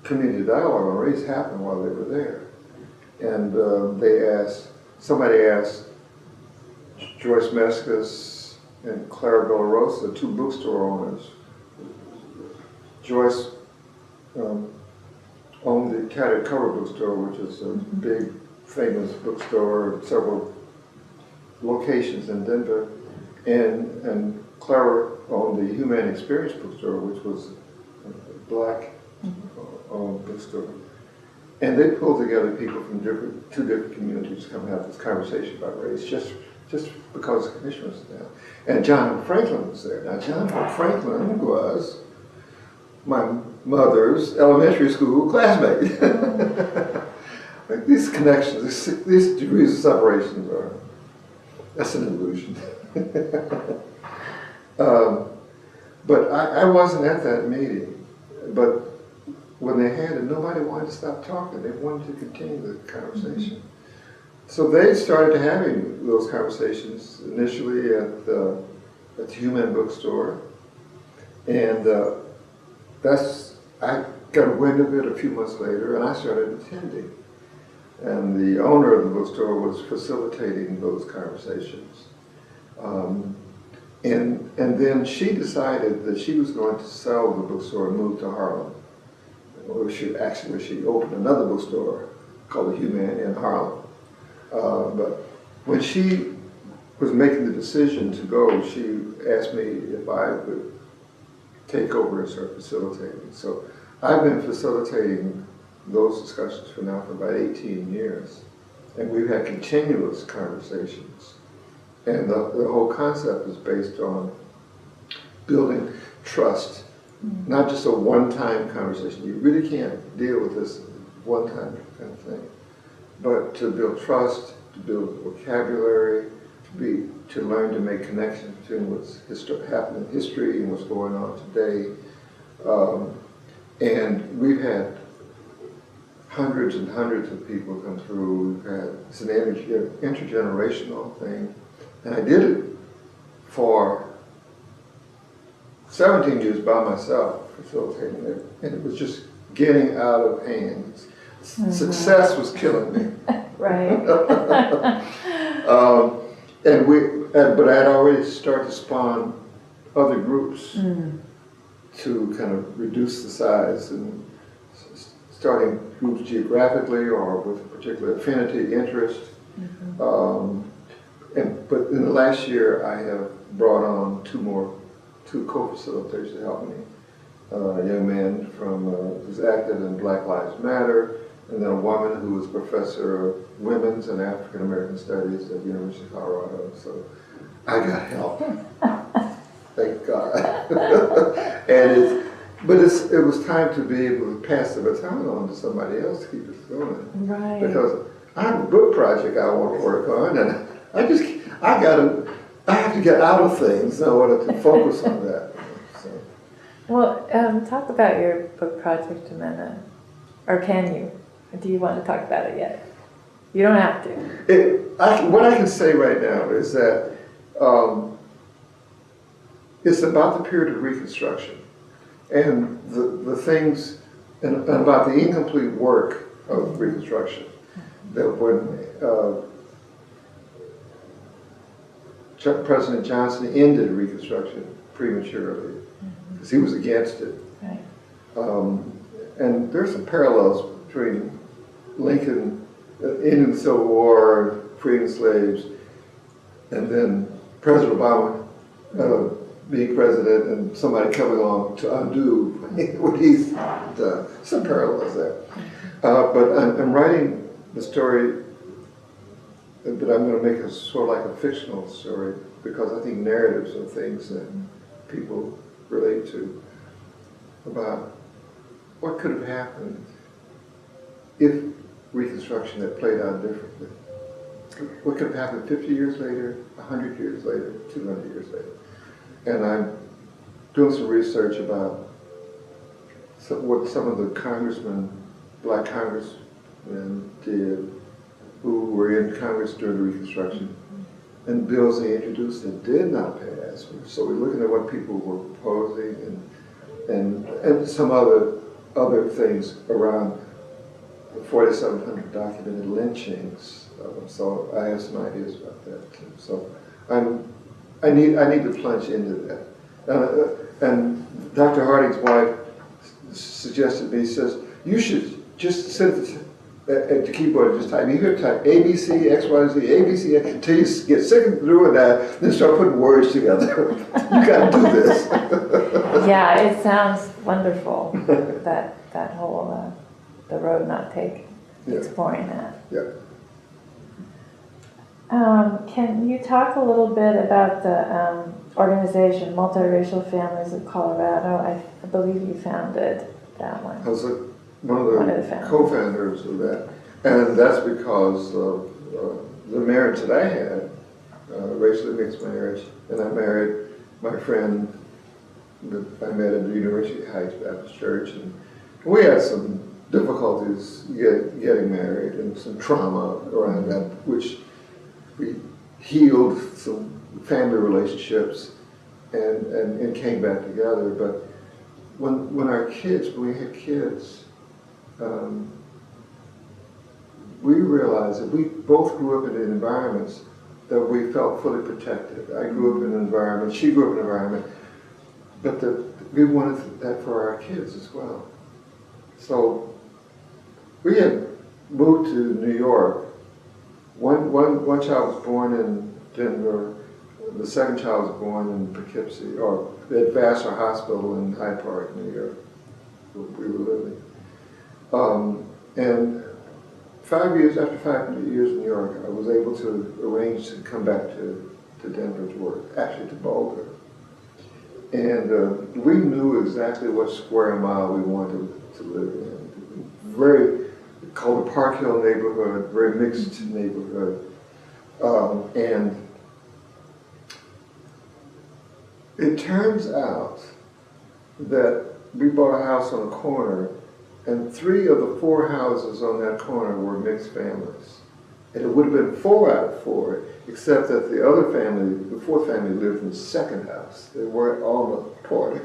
community dialogue on race happen while they were there. And somebody asked Joyce Mescus and Clara Villarosa, two bookstore owners. Joyce owned the Tattered Cover bookstore, which is a big, famous bookstore, several locations in Denver. And Clara owned the Human Experience bookstore, which was a black-owned bookstore. And they pulled together people from two different communities to come have this conversation about race, just because the commission was there. And John Franklin was there. Now, John Franklin was my mother's elementary school classmate. Like these connections, these degrees of separation that's an illusion. But I wasn't at that meeting. But when they had it, nobody wanted to stop talking. They wanted to continue the conversation. So they started having those conversations initially at the Human Bookstore. And I got wind of it a few months later, and I started attending. And the owner of the bookstore was facilitating those conversations. And then she decided that she was going to sell the bookstore and move to Harlem. She opened another bookstore called the Human in Harlem. But when she was making the decision to go, she asked me if I would take over and start facilitating. So I've been facilitating those discussions for about 18 years. And we've had continuous conversations. And the whole concept is based on building trust. Not just a one-time conversation. You really can't deal with this one-time kind of thing. But to build trust, to build vocabulary, to learn to make connections between what's happened in history and what's going on today. And we've had hundreds and hundreds of people come through. It's an intergenerational thing. And I did it for 17 years by myself facilitating it, and it was just getting out of hand. Success was killing me. Right. But I had already started to spawn other groups to kind of reduce the size, and starting groups geographically or with a particular affinity, interest. But in the last year, I have brought on two co-facilitators to help me. A young man who's active in Black Lives Matter, and then a woman who is professor of women's and African American studies at the University of Colorado. So I got help. Thank God. It was time to be able to pass the baton on to somebody else to keep us going. Right. Because I have a book project I want to work on, and I have to get out of things in order to focus on that. So. Well, talk about your book project a minute. Or can you? Do you want to talk about it yet? You don't have to. What I can say right now is that it's about the period of Reconstruction and the things, and about the incomplete work of Reconstruction. That when President Johnson ended Reconstruction prematurely, because he was against it. Right. And there's some parallels between Lincoln ending the Civil War, freeing slaves, and then President Obama being president and somebody coming along to undo what he's done. Some parallels there. But I'm writing the story, but I'm going to make it sort of like a fictional story, because I think narratives are things that people relate to, about what could have happened if Reconstruction had played out differently. What could have happened 50 years later, 100 years later, 200 years later. And I'm doing some research about what some of the black congressmen did, who were in Congress during the Reconstruction, and bills they introduced that did not pass. So we're looking at what people were proposing, and some other things around the 4,700 documented lynchings. So I have some ideas about that too. So I need to plunge into that. And Dr. Harding's wife suggested me, says, you should just sit at the keyboard and just type. You hear type ABC, X, Y, Z, ABC, until you get sick of doing that, then start putting words together. You gotta do this. Yeah, it sounds wonderful, that whole, the road not taken, exploring that. Yeah. Can you talk a little bit about the organization, Multiracial Families of Colorado? I believe you founded that one. I was one of the co-founders of that. And that's because of the marriage that I had, racially mixed marriage. And I married my friend that I met at the University Heights Baptist Church. And we had some difficulties getting married and some trauma around that, which we healed some family relationships and came back together. But when we had kids, we realized that we both grew up in environments that we felt fully protected. I grew up in an environment, she grew up in an environment, but we wanted that for our kids as well. So we had moved to New York. One child was born in Denver. The second child was born in Poughkeepsie, or at Vassar Hospital in Hyde Park, New York, where we were living. And after 5 years in New York, I was able to arrange to come back to Denver to work, actually to Boulder. And we knew exactly what square mile we wanted to live in. Called the Park Hill neighborhood, very mixed neighborhood. And it turns out that we bought a house on a corner, and 3 of the 4 houses on that corner were mixed families. And it would have been 4 out of 4, except that the other family, the fourth family, lived in the second house. They weren't on the part.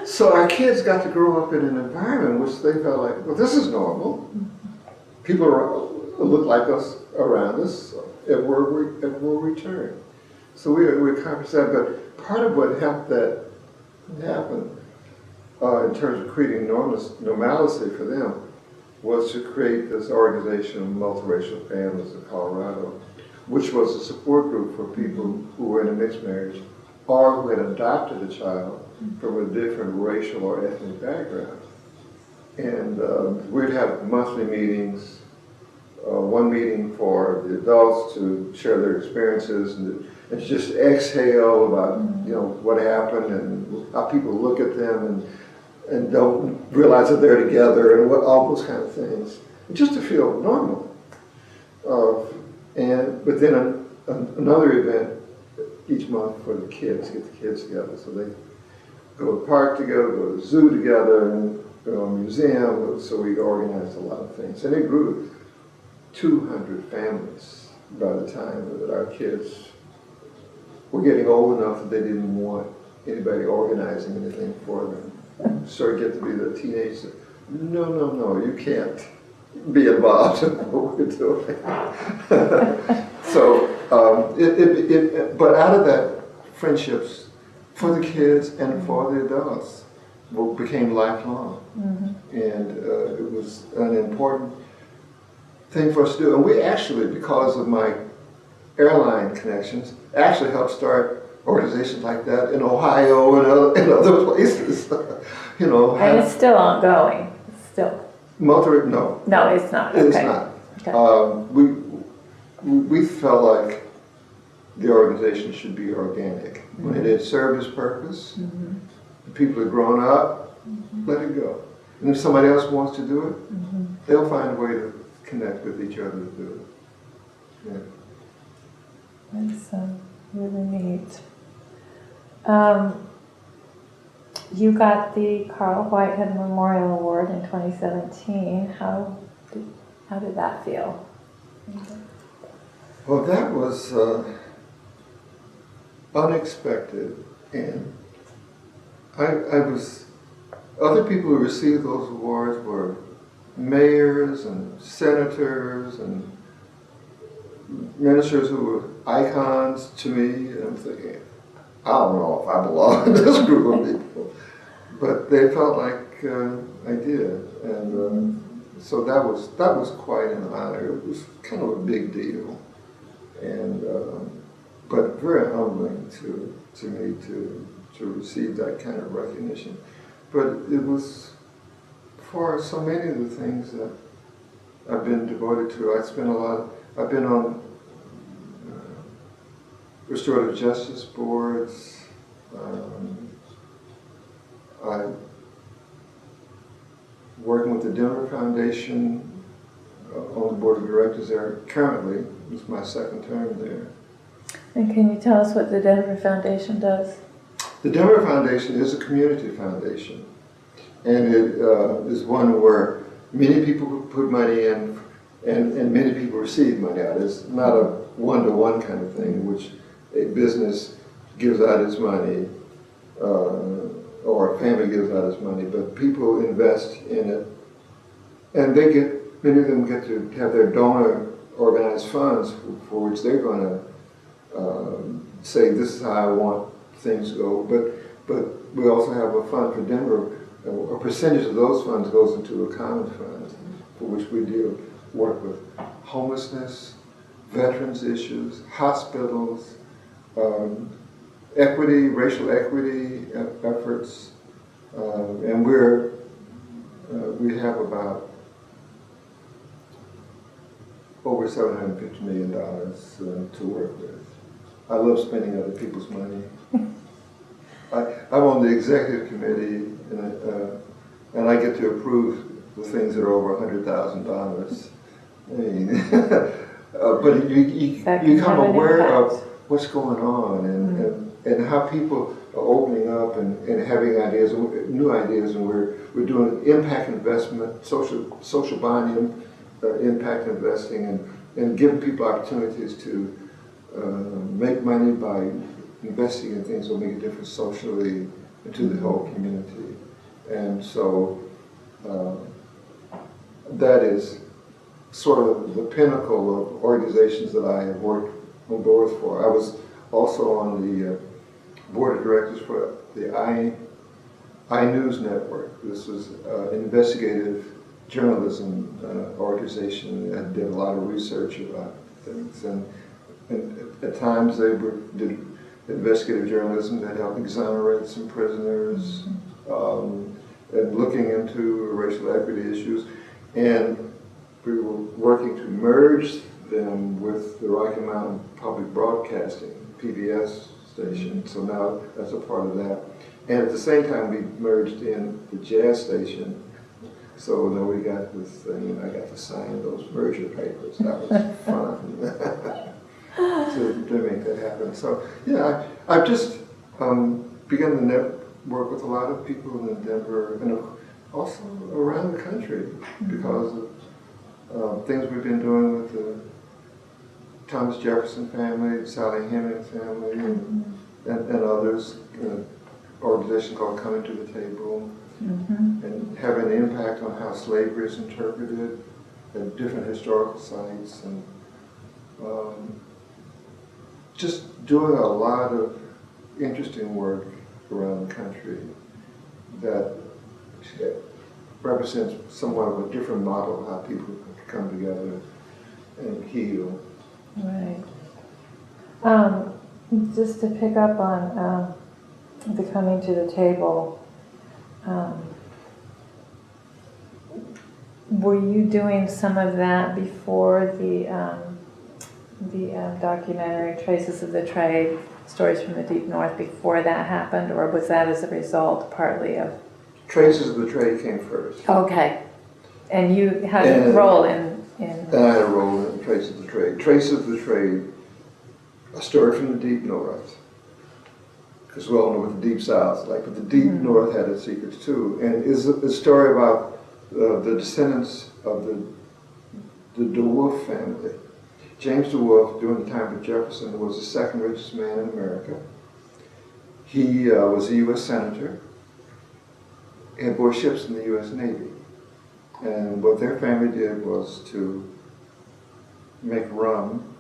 So our kids got to grow up in an environment in which they felt like, well, this is normal. People look like us around us, and we'll return. So we accomplished that, but part of what helped that happen in terms of creating normalcy for them was to create this organization of Multiracial Families in Colorado, which was a support group for people who were in a mixed marriage or who had adopted a child from a different racial or ethnic background. And we'd have monthly meetings, one meeting for the adults to share their experiences and just exhale about what happened and how people look at them and don't realize that they're together and all those kind of things, just to feel normal. But then another event each month for the kids, get the kids together. So they go to the park together, go to the zoo together, and go to a museum. So we organized a lot of things. And it grew to 200 families by the time that our kids were getting old enough that they didn't want anybody organizing anything for them. So you get to be the teenager. No, you can't be involved in what we're doing. So, but out of that, friendships for the kids and for the adults became lifelong. And it was an important thing for us to do. And we actually, because of my airline connections, actually helped start organizations like that in Ohio and other places. And it's still ongoing. Still. No. No, it's not. It's Okay. not. Okay. We felt like the organization should be organic. When it had served its purpose, the people had grown up, let it go. And if somebody else wants to do it, they'll find a way to connect with each other to do it. Yeah. That's really neat. You got the Carwhite Memorial Award in 2017. How did that feel? Well, that was unexpected, and other people who received those awards were mayors and senators and ministers who were icons to me, and I'm thinking, I don't know if I belong in this group of people. But they felt like I did, and so that was quite an honor. It was kind of a big deal, and but very humbling to me to receive that kind of recognition. But it was for so many of the things that I've been devoted to. I've been on restorative justice boards. I'm working with the Demurrer Foundation on the board of directors there currently. It's my second term there. And can you tell us what the Demurrer Foundation does? The Demurrer Foundation is a community foundation, and it is one where many people put money in and many people receive money out. It's not a one-to-one kind of thing in which a business gives out its money or a family gives out its money, but people invest in it, and many of them get to have their donor organized funds for which they're going to say, this is how I want things to go. But we also have a fund for Denver. A percentage of those funds goes into a common fund for which we work with homelessness, veterans issues, hospitals, equity, racial equity efforts, and we have about over $750 million to work with. I love spending other people's money. I'm on the executive committee, and I get to approve the things that are over $100,000. I mean, but you become aware of what's going on and how people are opening up and having ideas, new ideas, and we're doing impact investment, social bonding, impact investing, and and giving people opportunities to make money by investing in things that will make a difference socially and to the whole community. And so that is sort of the pinnacle of organizations that I have worked on boards for. I was also on the board of directors for the iNews Network. This was an investigative journalism organization that did a lot of research about things. And at times they did investigative journalism that helped exonerate some prisoners, and looking into racial equity issues. And we were working to merge them with the Rocky Mountain Public Broadcasting, PBS station. So now that's a part of that. And at the same time, we merged in the jazz station. So then we got this thing, and I got to sign those merger papers. That was fun to make that happen. So yeah, I've just begun to network with a lot of people in Denver and also around the country because of things we've been doing with the Thomas Jefferson family, Sally Hemings family, and others. Organization called Coming to the Table, and having an impact on how slavery is interpreted at different historical sites, and just doing a lot of interesting work around the country that represents somewhat of a different model of how people come together and heal. Right. Just to pick up on the Coming to the Table, were you doing some of that before the documentary Traces of the Trade, Stories from the Deep North, before that happened, or was that as a result partly of? Traces of the Trade came first. Okay. And you had a role in... And I had a role in Traces of the Trade. Traces of the Trade, a story from the Deep North. Because we all know what the Deep South is like, but the Deep North had its secrets too. And it's a story about the descendants of the DeWolf family. James DeWolf, during the time of Jefferson, was the second richest man in America. He was a U.S. Senator, had board ships in the U.S. Navy. And what their family did was to make rum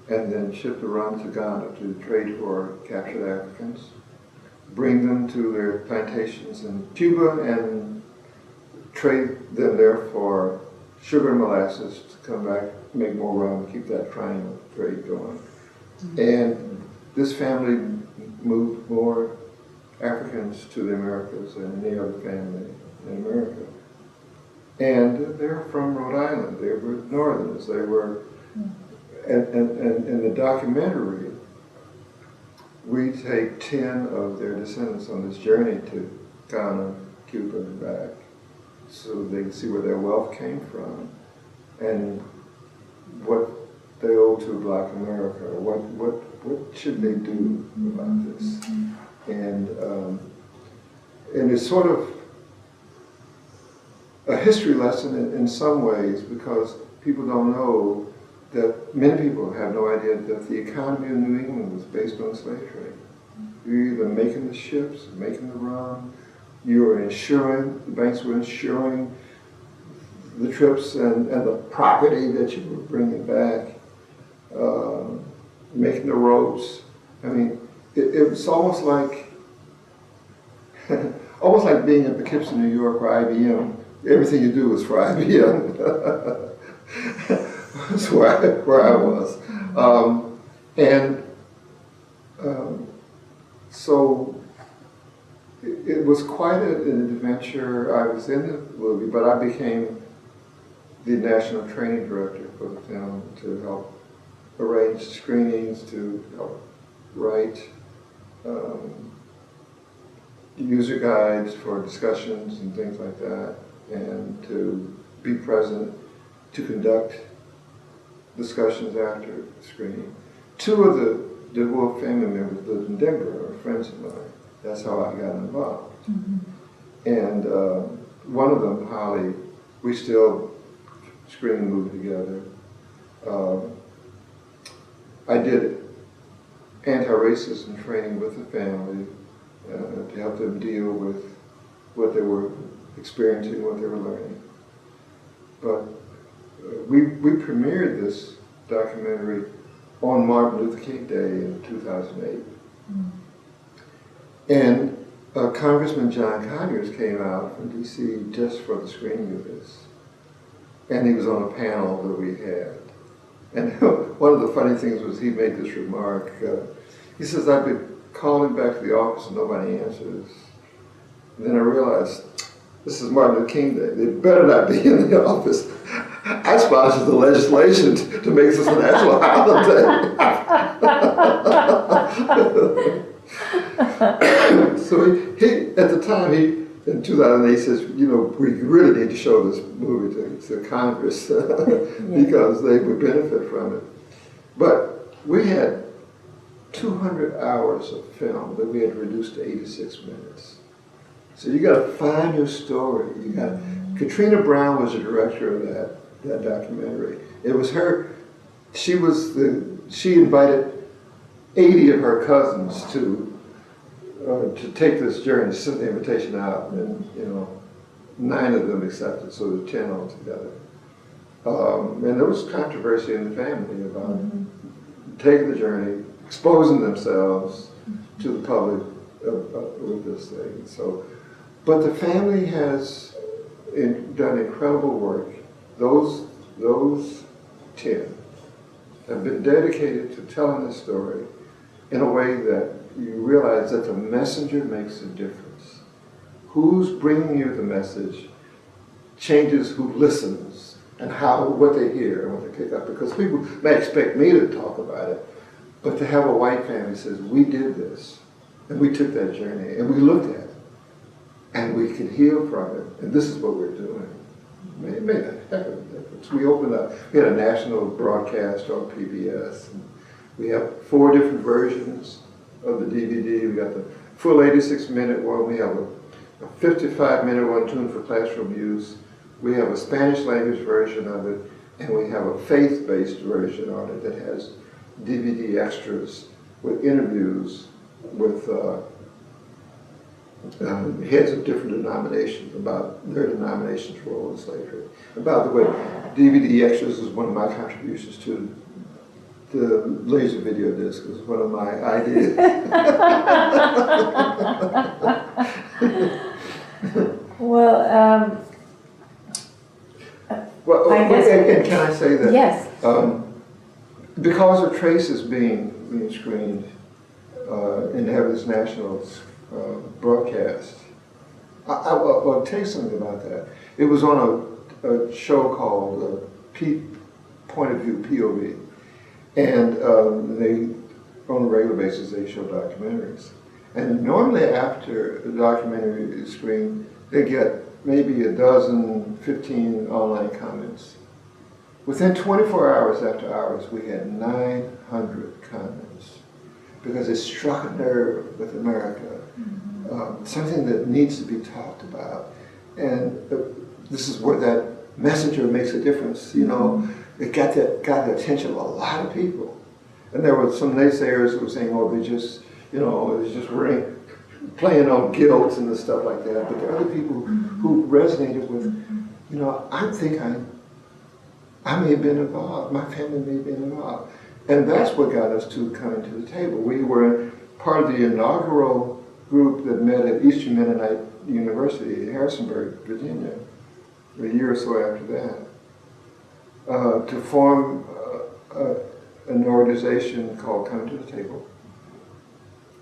and then ship the rum to Ghana to trade for captured Africans, bring them to their plantations in Cuba and trade them there for sugar and molasses to come back, make more rum, keep that triangle trade going. And this family moved more Africans to the Americas than any other family in America. And they're from Rhode Island. They were Northerners. They were, and in the documentary, we take 10 of their descendants on this journey to Ghana, Cuba, and back, so they can see where their wealth came from and what they owe to Black America. What should they do about this? And it's sort of a history lesson in some ways, because people don't know that many people have no idea that the economy of New England was based on the slave trade. You're either making the ships, making the rum, you were insuring, the banks were insuring the trips and the property that you were bringing back, making the ropes. I mean, it was almost like being in Poughkeepsie, New York, or IBM. Everything you do is for IBM. That's where I was. So it was quite an adventure. I was in the movie, but I became the national training director for the film to help arrange screenings, to help write user guides for discussions and things like that, and to be present to conduct discussions after screening. Two of the DeWolf family members lived in Denver, are friends of mine. That's how I got involved. And one of them, Holly, we still screen the movie together. I did anti-racism training with the family to help them deal with what they were experiencing, what they were learning. But we premiered this documentary on Martin Luther King Day in 2008. And Congressman John Conyers came out from DC just for the screening of this. And he was on a panel that we had. And one of the funny things was he made this remark. He says, I've been calling back to the office and nobody answers. And then I realized, this is Martin Luther King Day. They better not be in the office. I sponsored the legislation to make this a national holiday. So he, at the time, in 2008, says, you know, we really need to show this movie to Congress because they would benefit from it. But we had 200 hours of film that we had reduced to 86 minutes. So you got to find your story. You got Katrina Brown was the director of that documentary. It was her. She invited 80 of her cousins to take this journey, send the invitation out, and 9 of them accepted, so there were 10 altogether. And there was controversy in the family about taking the journey, exposing themselves to the public with this thing. So, but the family has done incredible work. Those 10 have been dedicated to telling this story in a way that you realize that the messenger makes a difference. Who's bringing you the message changes who listens and what they hear and what they pick up. Because people may expect me to talk about it, but to have a white family that says, we did this, and we took that journey, and we looked at it, and we can heal from it, and this is what we're doing. It made a heck of a difference. We had a national broadcast on PBS, and we have 4 different versions of the DVD. We got the full 86-minute one. We have a 55-minute one tuned for classroom use. We have a Spanish language version of it, and we have a faith-based version on it that has DVD extras with interviews with heads of different denominations about their denomination's role in slavery. And by the way, DVD extras is one of my contributions to the laser video disc. It was one of my ideas. Well, I guess, and can I say that? Yes. Because of Trace is being screened and have this national broadcast, I'll tell you something about that. It was on a show called Point of View, POV. And on a regular basis, they show documentaries. And normally after a documentary is screened, they get maybe 12, 15 online comments. Within 24 hours after ours, we had 900 comments because it struck a nerve with America, something that needs to be talked about. And this is where that messenger makes a difference, It got the attention of a lot of people. And there were some naysayers who were saying, oh, they just, it's just playing on guilt and stuff like that. But there are other people who resonated with, I may have been involved, my family may have been involved. And that's what got us to coming to the table. We were part of the inaugural group that met at Eastern Mennonite University in Harrisonburg, Virginia, a year or so after that. To form an organization called Coming to the Table,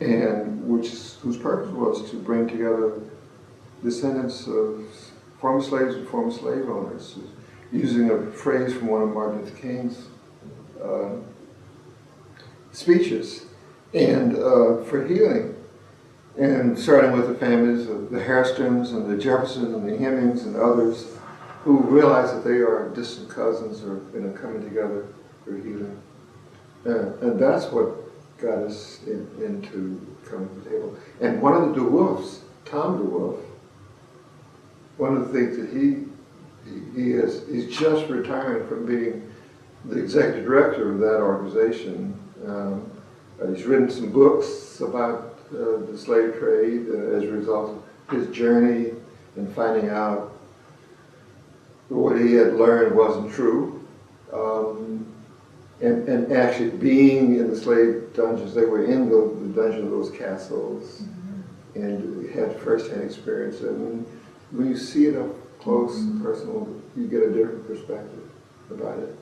and whose purpose was to bring together descendants of former slaves and former slave owners, using a phrase from one of Martin Luther King's speeches, and for healing, and starting with the families of the Hairstons and the Jeffersons and the Hemings and others, who realize that they are distant cousins or coming together for healing. And that's what got us into Coming to the Table. And one of the DeWolfs, Tom DeWolf, one of the things that he's just retiring from being the executive director of that organization. He's written some books about the slave trade as a result of his journey and finding out what he had learned wasn't true. And actually being in the slave dungeons, they were in the dungeons of those castles, and had first-hand experience. And when you see it up close and personal, you get a different perspective about it.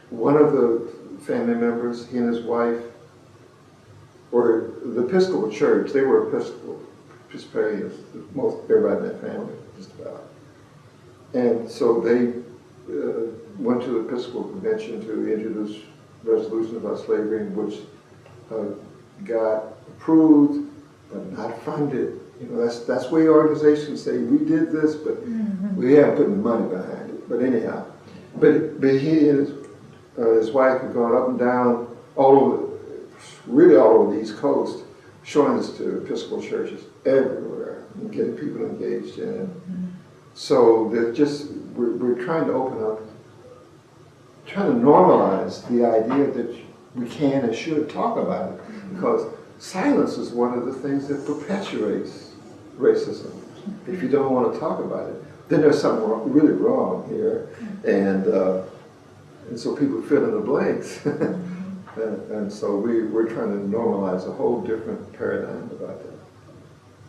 One of the family members, he and his wife, were the Episcopal Church. They were Episcopalians, most everybody in that family, just about. And so they went to the Episcopal Convention to introduce resolutions about slavery, which got approved but not funded. You know, that's where organizations say we did this, but we haven't put money behind it. But anyhow, but he and his wife had gone up and down really all over the East Coast, showing this to Episcopal churches everywhere and getting people engaged in it. So we're trying to open up, trying to normalize the idea that we can and should talk about it, because silence is one of the things that perpetuates racism. If you don't want to talk about it, then there's something really wrong here, and so people fill in the blanks. And so we're trying to normalize a whole different paradigm about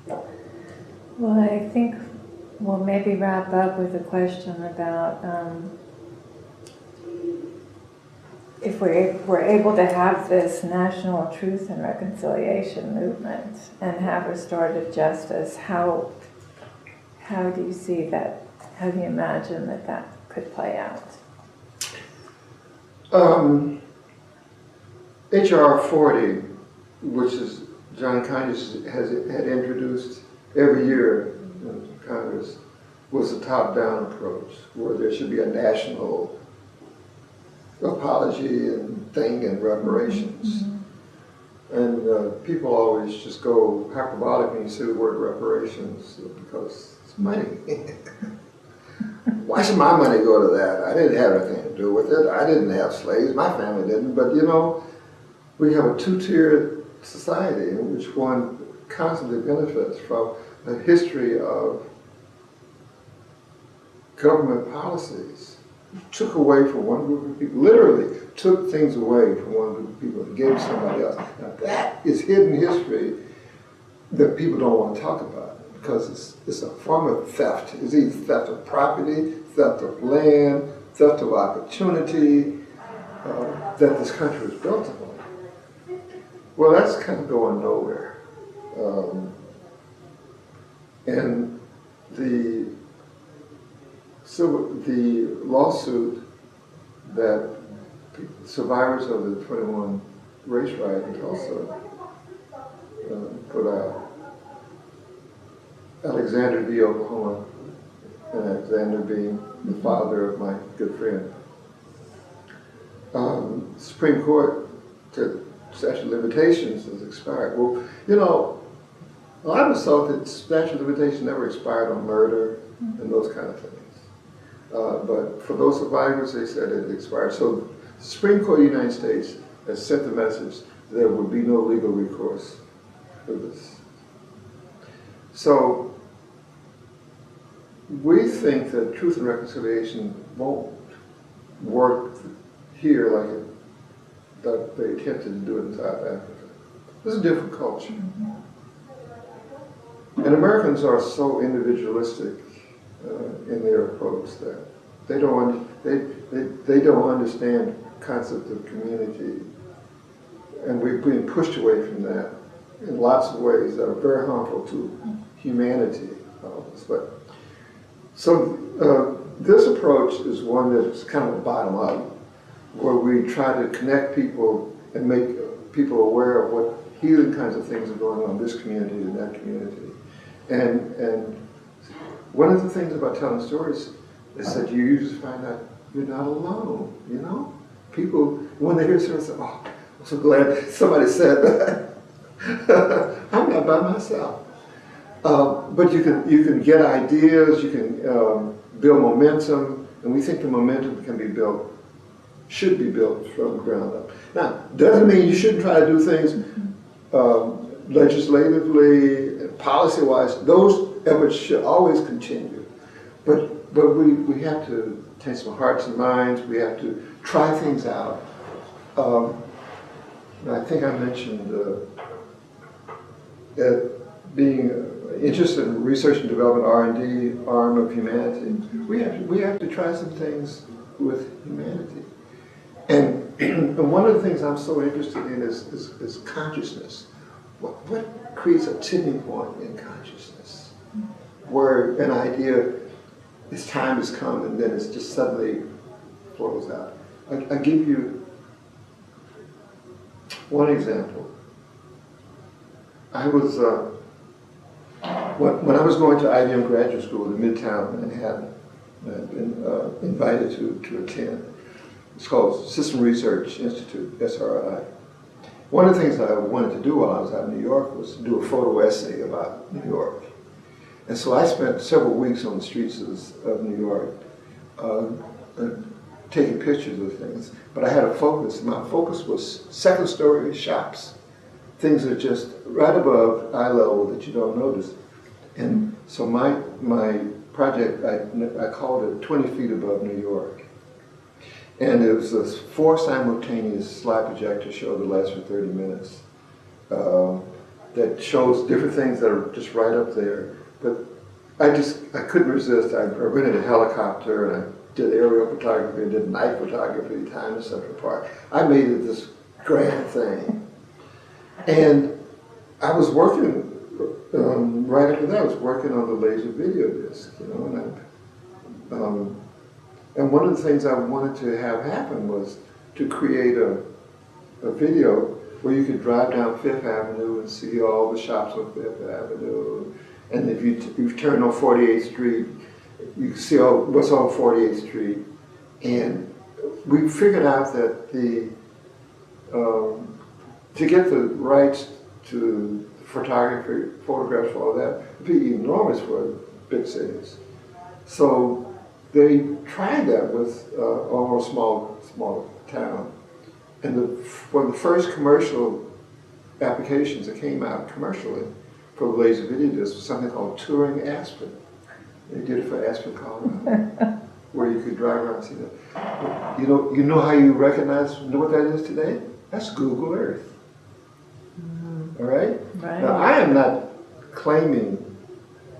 that. Well, I think we'll maybe wrap up with a question about if we're able to have this national truth and reconciliation movement and have restorative justice, how do you see that? How do you imagine that could play out? H.R. 40, which is John Conyers had introduced every year in Congress, was a top-down approach, where there should be a national apology and thing and reparations. And people always just go hyperbolic when you say the word reparations, because it's money. Why should my money go to that? I didn't have anything to do with it. I didn't have slaves. My family didn't. But, you know, we have a two-tiered society in which one constantly benefits from a history of government policies. Took away from one group of people, literally took things away from one group of people and gave to somebody else. Now that is hidden history that people don't want to talk about, because it's a form of theft. It's either theft of property, theft of land, theft of opportunity that this country was built upon. Well, that's kind of going nowhere. And the lawsuit that survivors of the 21 race riot in Tulsa put out, Alexander v. Oklahoma, and Alexander being the father of my good friend. Supreme Court said statute of limitations has expired. Well, you know, I was thought that statute of limitations never expired on murder and those kind of things. But for those survivors, they said it expired. So the Supreme Court of the United States has sent the message that there would be no legal recourse for this. So we think that truth and reconciliation won't work here like that they attempted to do it in South Africa. This is a different culture. And Americans are so individualistic in their approach that they don't understand the concept of community. And we're being pushed away from that in lots of ways that are very harmful to humanity. But so this approach is one that's kind of a bottom up, where we try to connect people and make people aware of what healing kinds of things are going on in this community and that community. And one of the things about telling stories is that you usually find out you're not alone, you know? People, when they hear stories, say, oh, I'm so glad somebody said that. I'm not by myself. But you can get ideas, you can build momentum, and we think the momentum can be built should be built from the ground up. Now, doesn't mean you shouldn't try to do things legislatively, policy-wise. Those efforts should always continue. But we have to take some hearts and minds. We have to try things out. I think I mentioned being interested in research and development, R&D, arm of humanity. We have to try some things with humanity. And one of the things I'm so interested in is consciousness. What creates a tipping point in consciousness? Where an idea, its time has come and then it's just suddenly flows out. I'll give you one example. I was, when I was going to IBM graduate school in Midtown Manhattan, I'd been invited to attend. It's called System Research Institute, SRI. One of the things that I wanted to do while I was out in New York was to do a photo essay about New York. And so I spent several weeks on the streets of New York taking pictures of things. But I had a focus. My focus was second story shops. Things that are just right above eye level that you don't notice. And so my project, I called it 20 feet above New York. And it was a 4 simultaneous slide projector show that lasts for 30 minutes that shows different things that are just right up there. But I couldn't resist. I rented a helicopter and I did aerial photography and did night photography, time in Central Park. I made it this grand thing. And I was working, right after that, I was working on the laser video disc, you know, and one of the things I wanted to have happen was to create a video where you could drive down Fifth Avenue and see all the shops on Fifth Avenue. And if you turn on 48th Street, you can see what's on 48th Street. And we figured out that to get the rights to photography, photographs, all that, would be enormous for big cities. So they tried that with almost small town. And one of the first commercial applications that came out commercially for the laser video disc was something called Touring Aspen. They did it for Aspen, Colorado, where you could drive around and see that. You know how you know what that is today? That's Google Earth. All right? Right. Now, I am not claiming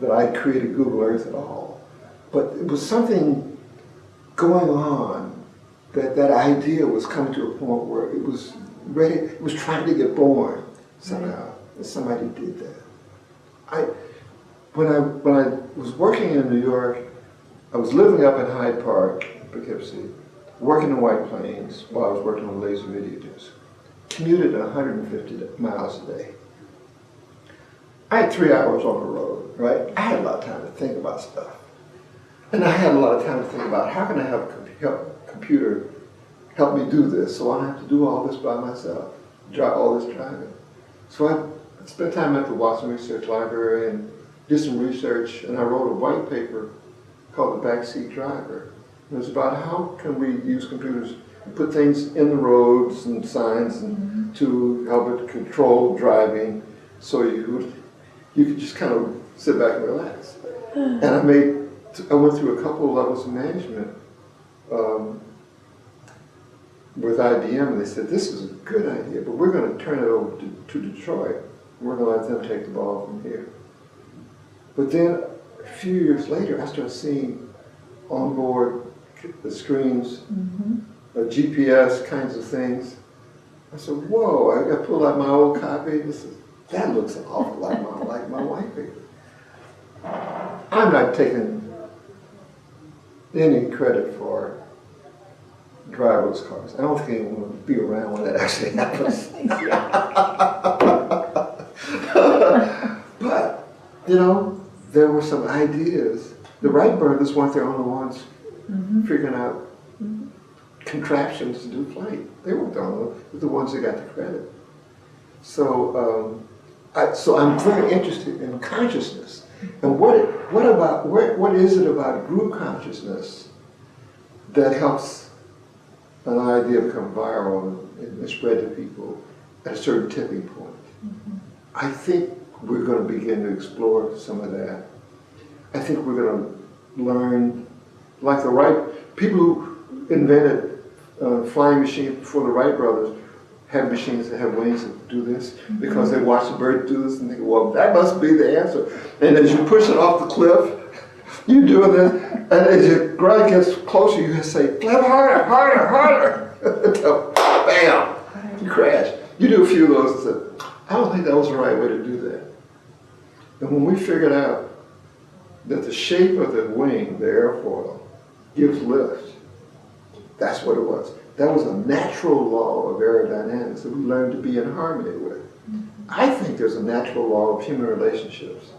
that I created Google Earth at all, but it was something going on that idea was coming to a point where it was ready, it was trying to get born somehow, and somebody did that. When I was working in New York, I was living up in Hyde Park, Poughkeepsie, working in White Plains while I was working on laser video discs. Commuted 150 miles a day. I had 3 hours on the road, right? I had a lot of time to think about stuff. And I had a lot of time to think about how can I have a computer help me do this so I don't have to do all this by myself, all this driving. So I spent time at the Watson Research Library and did some research, and I wrote a white paper called The Backseat Driver. It was about how can we use computers and put things in the roads and signs and to help it control driving so you could just kind of sit back and relax. And I went through a couple of levels of management with IBM, and they said, this is a good idea, but we're going to turn it over to Detroit. We're going to let them take the ball from here. But then a few years later, I started seeing onboard the screens, GPS kinds of things. I said, whoa, I pulled out my old copy. That looks an awful lot like my white paper. I'm not taking any credit for driverless cars. I don't think anyone would be around when that actually happens. But, you know, there were some ideas. The Wright brothers weren't the only ones figuring out contraptions to do flight. They weren't the only ones. They're the ones that got the credit. So, I'm very interested in consciousness. And what is it about group consciousness that helps an idea become viral and spread to people at a certain tipping point. I think we're going to begin to explore some of that. I think we're going to learn, like the Wright, people who invented flying machines before the Wright brothers have machines that have wings that do this because they watch the bird do this and think, well, that must be the answer. And as you push it off the cliff, you're doing this, and as your ground gets closer, you say, flip harder, harder, harder. Until, bam, you crash. You do a few of those and say, I don't think that was the right way to do that. And when we figured out that the shape of the wing, the airfoil, gives lift, that's what it was. That was a natural law of aerodynamics that we learned to be in harmony with. I think there's a natural law of human relationships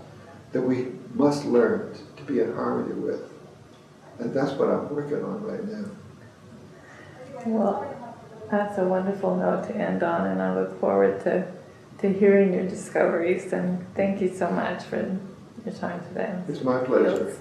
that we must learn to be in harmony with. And that's what I'm working on right now. Well, that's a wonderful note to end on, and I look forward to hearing your discoveries, and thank you so much for your time today. It's my pleasure.